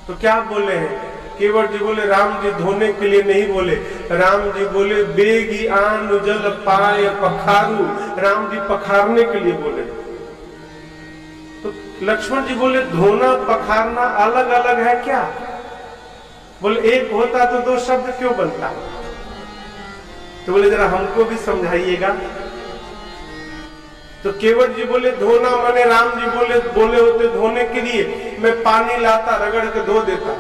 तो क्या बोले हैं? केवट जी बोले राम जी धोने के लिए नहीं बोले, राम जी बोले बेगी आन जल पाए पखारू, राम जी पखारने के लिए बोले। तो लक्ष्मण जी बोले धोना पखारना अलग अलग है क्या? बोले एक होता तो दो शब्द क्यों बनता? तो बोले जरा हमको भी समझाइएगा। तो केवट जी बोले धोना माने राम जी बोले होते धोने के लिए मैं पानी लाता रगड़ के धो देता।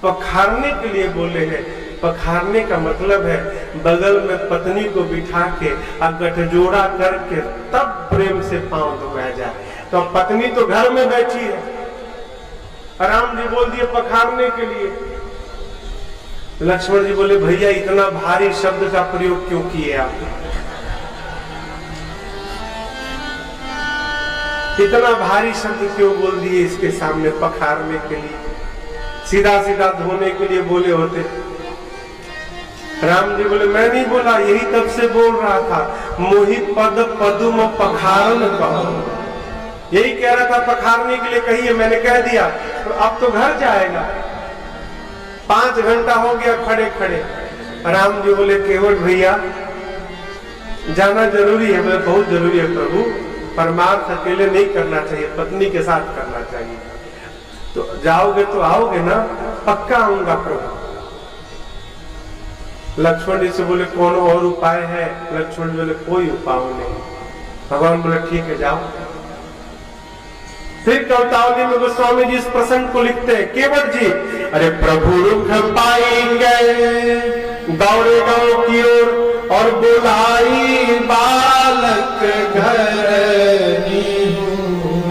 पखारने के लिए बोले हैं। पखारने का मतलब है बगल में पत्नी को बिठा के और गठजोड़ा करके तब प्रेम से पांव धोया जाए। तो पत्नी तो घर में बैठी है, राम जी बोल दिए पखारने के लिए। लक्ष्मण जी बोले भैया इतना भारी शब्द का प्रयोग क्यों किए आप, इतना भारी शब्द क्यों बोल दिए इसके सामने पखारने के लिए, सीधा सीधा धोने के लिए बोले होते। राम जी बोले मैं नहीं बोला, यही तब से बोल रहा था, मोहि पद पदुम पखारन कहो, यही कह रहा था पखारने के लिए कहिए, मैंने कह दिया। तो अब तो घर जाएगा, 5 घंटा हो गया खड़े खड़े। राम जी बोले केवट भैया जाना जरूरी है। बोले बहुत जरूरी है प्रभु, परमार्थ अकेले नहीं करना चाहिए, पत्नी के साथ करना चाहिए। तो जाओगे तो आओगे ना? पक्का आऊंगा प्रभु। लक्ष्मण जी से बोले कौन और उपाय है? लक्ष्मण जी बोले कोई उपाय नहीं। भगवान बोले ठीक है जाओ। फिर कवितावली में गोस्वामी जी इस प्रसंग को लिखते हैं, केवट जी अरे प्रभु रुख पाएंगे दौड़े गांव की ओर और बुलाई बालक घर।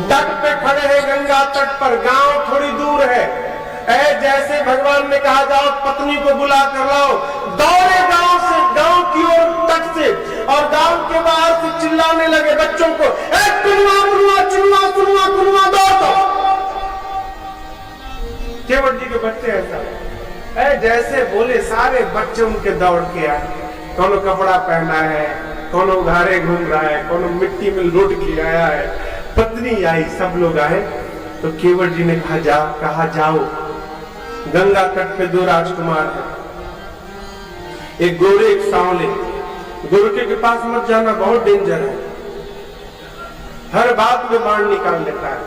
तट पे खड़े हैं, गंगा तट पर, गांव थोड़ी दूर है। जैसे भगवान ने कहा जाओ पत्नी को बुला कर लाओ, दौड़े गांव से, गांव की ओर तट से, और गांव के बाहर से चिल्लाने लगे बच्चों को, कुनुआ कुनुआ चुनुआ कुनुआ कुनुआ दौड़ो। केवट जी के बच्चे ऐसा जैसे बोले सारे बच्चे उनके दौड़ के आए। कौन कपड़ा पहना है, कौन उघारे घूम रहा है, कौन मिट्टी में लौट के आया है, पत्नी आई, सब लोग आए। तो केवट जी ने कहा जाओ, गंगा तट पे 2 राजकुमार हैं, एक गोरे एक सांवले। गोरखे के पास मत जाना, बहुत डेंजर है, हर बात में बाण निकाल लेता है,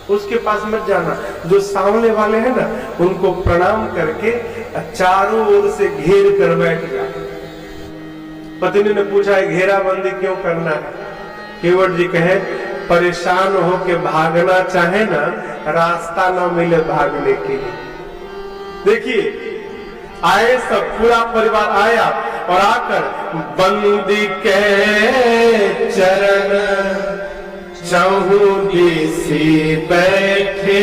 उसके पास मत जाना। जो सांवले वाले हैं ना, उनको प्रणाम करके चारों ओर से घेर कर बैठ गया। पत्नी ने पूछा है घेराबंदी क्यों करना है? केवट जी कहे परेशान हो के भागना चाहे ना, रास्ता ना मिले भागने के लिए। देखिए आए सब, पूरा परिवार आया और आकर बंदी के चरण चहुदिसी बैठे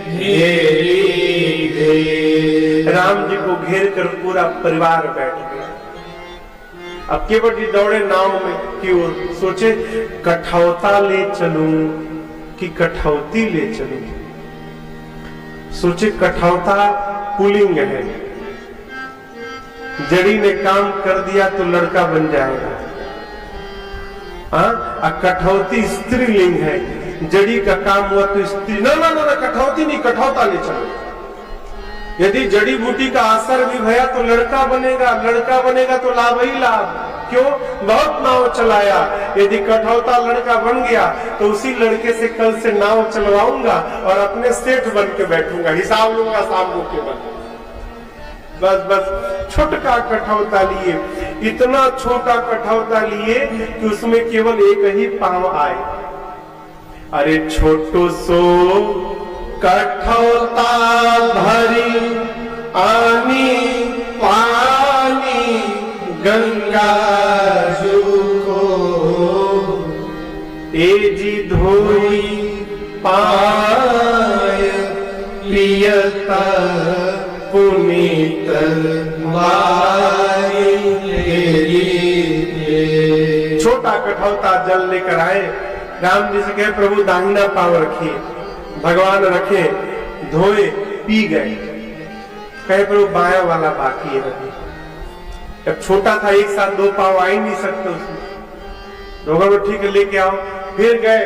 घेरी गए। राम जी को घेर कर पूरा परिवार बैठ गया। अब केवट जी दौड़े नाव में की ओर, सोचे कठौता ले चलूं कि कठौती ले चलूं। सोचे कठौता पुल्लिंग है, जड़ी ने काम कर दिया तो लड़का बन जाएगा। कठौती स्त्रीलिंग है, जड़ी का काम हुआ तो स्त्री। ना ना ना, कठौती नहीं, कठौता ले चलो। यदि जड़ी बूटी का असर भी भया तो लड़का बनेगा, लड़का बनेगा तो लाभ ही लाभ। क्यों? बहुत नाव चलाया, यदि कठौता लड़का बन गया तो उसी लड़के से कल से नाव चलवाऊंगा और अपने सेठ बन के बैठूंगा, हिसाब लूंगा शाम के बाद। बस बस छोटा कठौता लिए, इतना छोटा कठौता लिए कि उसमें केवल एक ही पांव आए। अरे छोटो सो कठौता भरी आनी पानी गंगा जू को, एजी धोई पाय पियता पुनीत छोटा कठौता जल लेकर आए। राम जी से कहे प्रभु दाहिना पांव रखिए, भगवान रखे, धोए, पी गए। कहे प्रभु बाया वाला बाकी है अभी। जब छोटा था एक साथ 2 पांव आ ही नहीं सकते उसमें। भगवान ठीक है लेके आओ। फिर गए,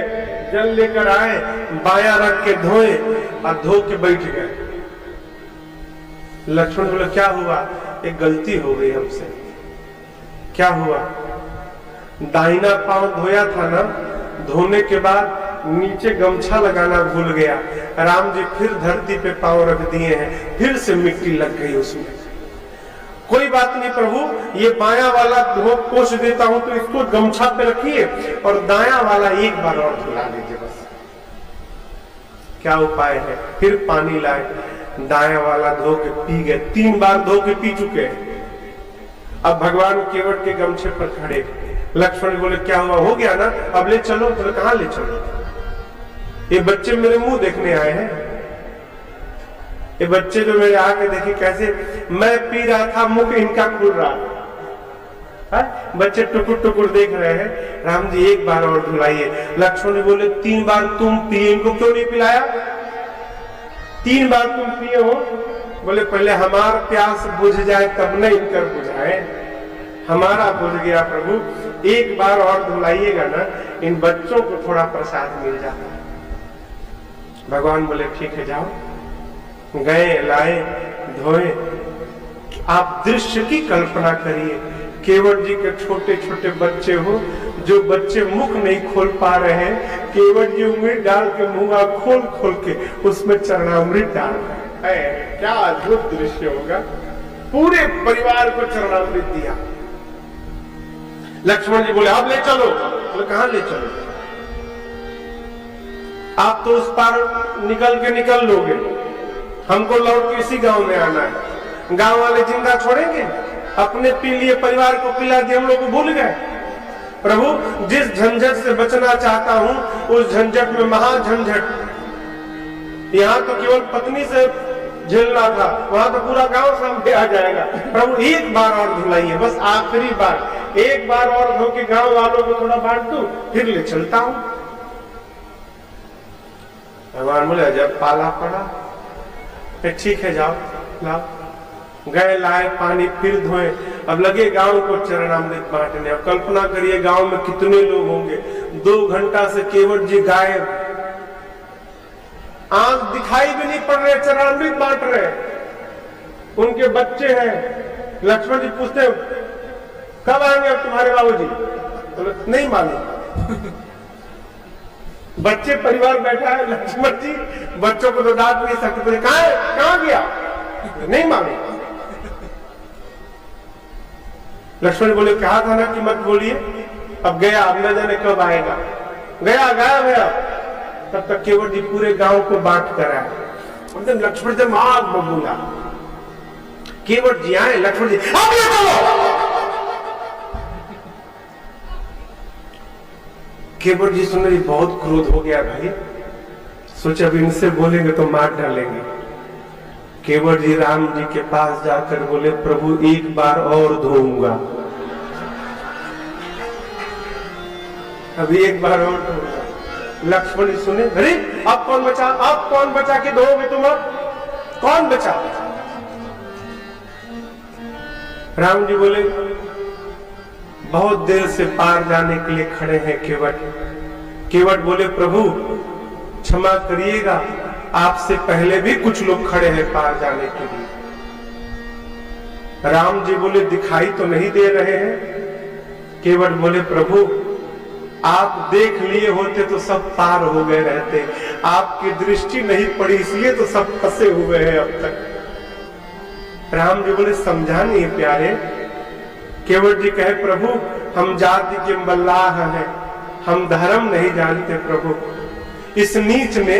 जल लेकर आए, बाया रख के धोए और धो के बैठ गए। लक्ष्मण बोले क्या हुआ? एक गलती हो गई हमसे। क्या हुआ? दाहिना पांव धोया था ना, धोने के बाद नीचे गमछा लगाना भूल गया। राम जी फिर धरती पे पांव रख दिए हैं, फिर से मिट्टी लग गई उसमें। कोई बात नहीं प्रभु, ये बाया वाला धो पोंछ देता हूं तो इसको गमछा पे रखिए और दाया वाला एक बार और धुला लीजिए बस। क्या उपाय है? फिर पानी लाए, दाया वाला धो के पी गए, 3 बार धो के पी चुके हैं। अब भगवान केवट के गमछे पर खड़े, लक्ष्मण बोले क्या हुआ, हो गया ना, अब ले चलो। तो कहां ले चलो, ये बच्चे मेरे मुंह देखने आए हैं, ये बच्चे जो मेरे आके देखे कैसे मैं पी रहा था, मुंह इनका खुल रहा है। बच्चे टुकुर टुकुर देख रहे हैं। राम जी एक बार और धुलाइए। लक्ष्मण जी बोले 3 बार तुम पिए, इनको क्यों नहीं पिलाया? 3 बार तुम पिए हो। बोले पहले हमारा प्यास बुझ जाए तब नहीं इनकर बुझाए, हमारा बुझ गया प्रभु, एक बार और धुलाइएगा ना, इन बच्चों को थोड़ा प्रसाद मिल जाता। भगवान बोले ठीक है जाओ। गए, लाए, धोए। आप दृश्य की कल्पना करिए, केवट जी के छोटे छोटे बच्चे हो, जो बच्चे मुख नहीं खोल पा रहे हैं, केवट जी उंगली डाल के मुंह खोल खोल के उसमें चरणामृत डाल रहे हैं। क्या अद्भुत दृश्य होगा। पूरे परिवार को चरणामृत दिया। लक्ष्मण जी बोले अब ले चलो। बोले कहां ले चलो, आप तो उस पार निकल लोगे, हमको लौट के इसी गांव में आना है। गांव वाले जिंदा छोड़ेंगे? अपने पी लिए, परिवार को पिला दिए, हम लोग भूल गए। प्रभु जिस झंझट से बचना चाहता हूं उस झंझट में महाझंझट। यहाँ तो केवल पत्नी से झेलना था, वहां तो पूरा गांव सामने आ जाएगा। प्रभु एक बार और धुलाइए, बस आखिरी बार, एक बार और धो के गांव वालों को थोड़ा बांट दूं, फिर ले चलता हूं। भगवान बोले जब पाला पड़ा फिर ठीक है जाओ लाओ। गए, लाए पानी, फिर धोए। अब लगे गांव को चरणामृत बांटने। अब कल्पना करिए गांव में कितने लोग होंगे। 2 घंटा से केवट जी गायब, आंख दिखाई भी नहीं पड़ रहे, चरणामृत बांट रहे। उनके बच्चे हैं। लक्ष्मण जी पूछते कब आएंगे अब तुम्हारे बाबूजी? तो नहीं मालूम। बच्चे परिवार बैठा है, लक्ष्मण जी बच्चों को तो डांट नहीं सकते, कहां गया नहीं मालूम। लक्ष्मण बोले कहा था ना कि मत बोलिए, अब गया, अब न जाने कब आएगा। गया, गायब है। तब तक केवट जी पूरे गांव को बांट कर आए। लक्ष्मण जी मां बोला, केवट जी आए, लक्ष्मण जी अब ये बोलो। केवट जी सुन रही, बहुत क्रोध हो गया भाई, सोचा अब इनसे बोलेंगे तो मार डालेंगे। केवट जी राम जी के पास जाकर बोले प्रभु एक बार और धोऊंगा, अभी एक बार और धोऊंगा। लक्ष्मण जी सुने, अरे अब कौन बचा, अब कौन बचा के धोओगे तुम, अब कौन बचा? राम जी बोले बहुत देर से पार जाने के लिए खड़े हैं केवट। केवट बोले प्रभु क्षमा करिएगा, आपसे पहले भी कुछ लोग खड़े हैं पार जाने के लिए। राम जी बोले दिखाई तो नहीं दे रहे हैं। केवट बोले प्रभु आप देख लिए होते तो सब पार हो गए रहते, आपकी दृष्टि नहीं पड़ी इसलिए तो सब फंसे हुए हैं अब तक। राम जी बोले समझा नहीं प्यारे। केवट जी कहे प्रभु हम जाति के मल्लाह हैं, हम धर्म नहीं जानते प्रभु। इस नीच ने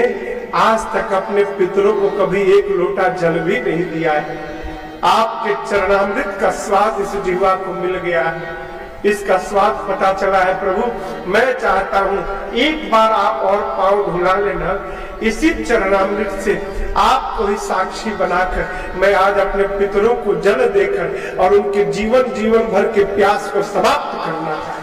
आज तक अपने पितरों को कभी एक लोटा जल भी नहीं दिया है। आपके चरणामृत का स्वाद इस जीवा को मिल गया है, इसका स्वाद पता चला है प्रभु। मैं चाहता हूं एक बार आप और पांव धुला लेना, इसी चरणामृत से आपको ही साक्षी बनाकर मैं आज अपने पितरों को जल देकर और उनके जीवन भर के प्यास को समाप्त करना चाहता हूं।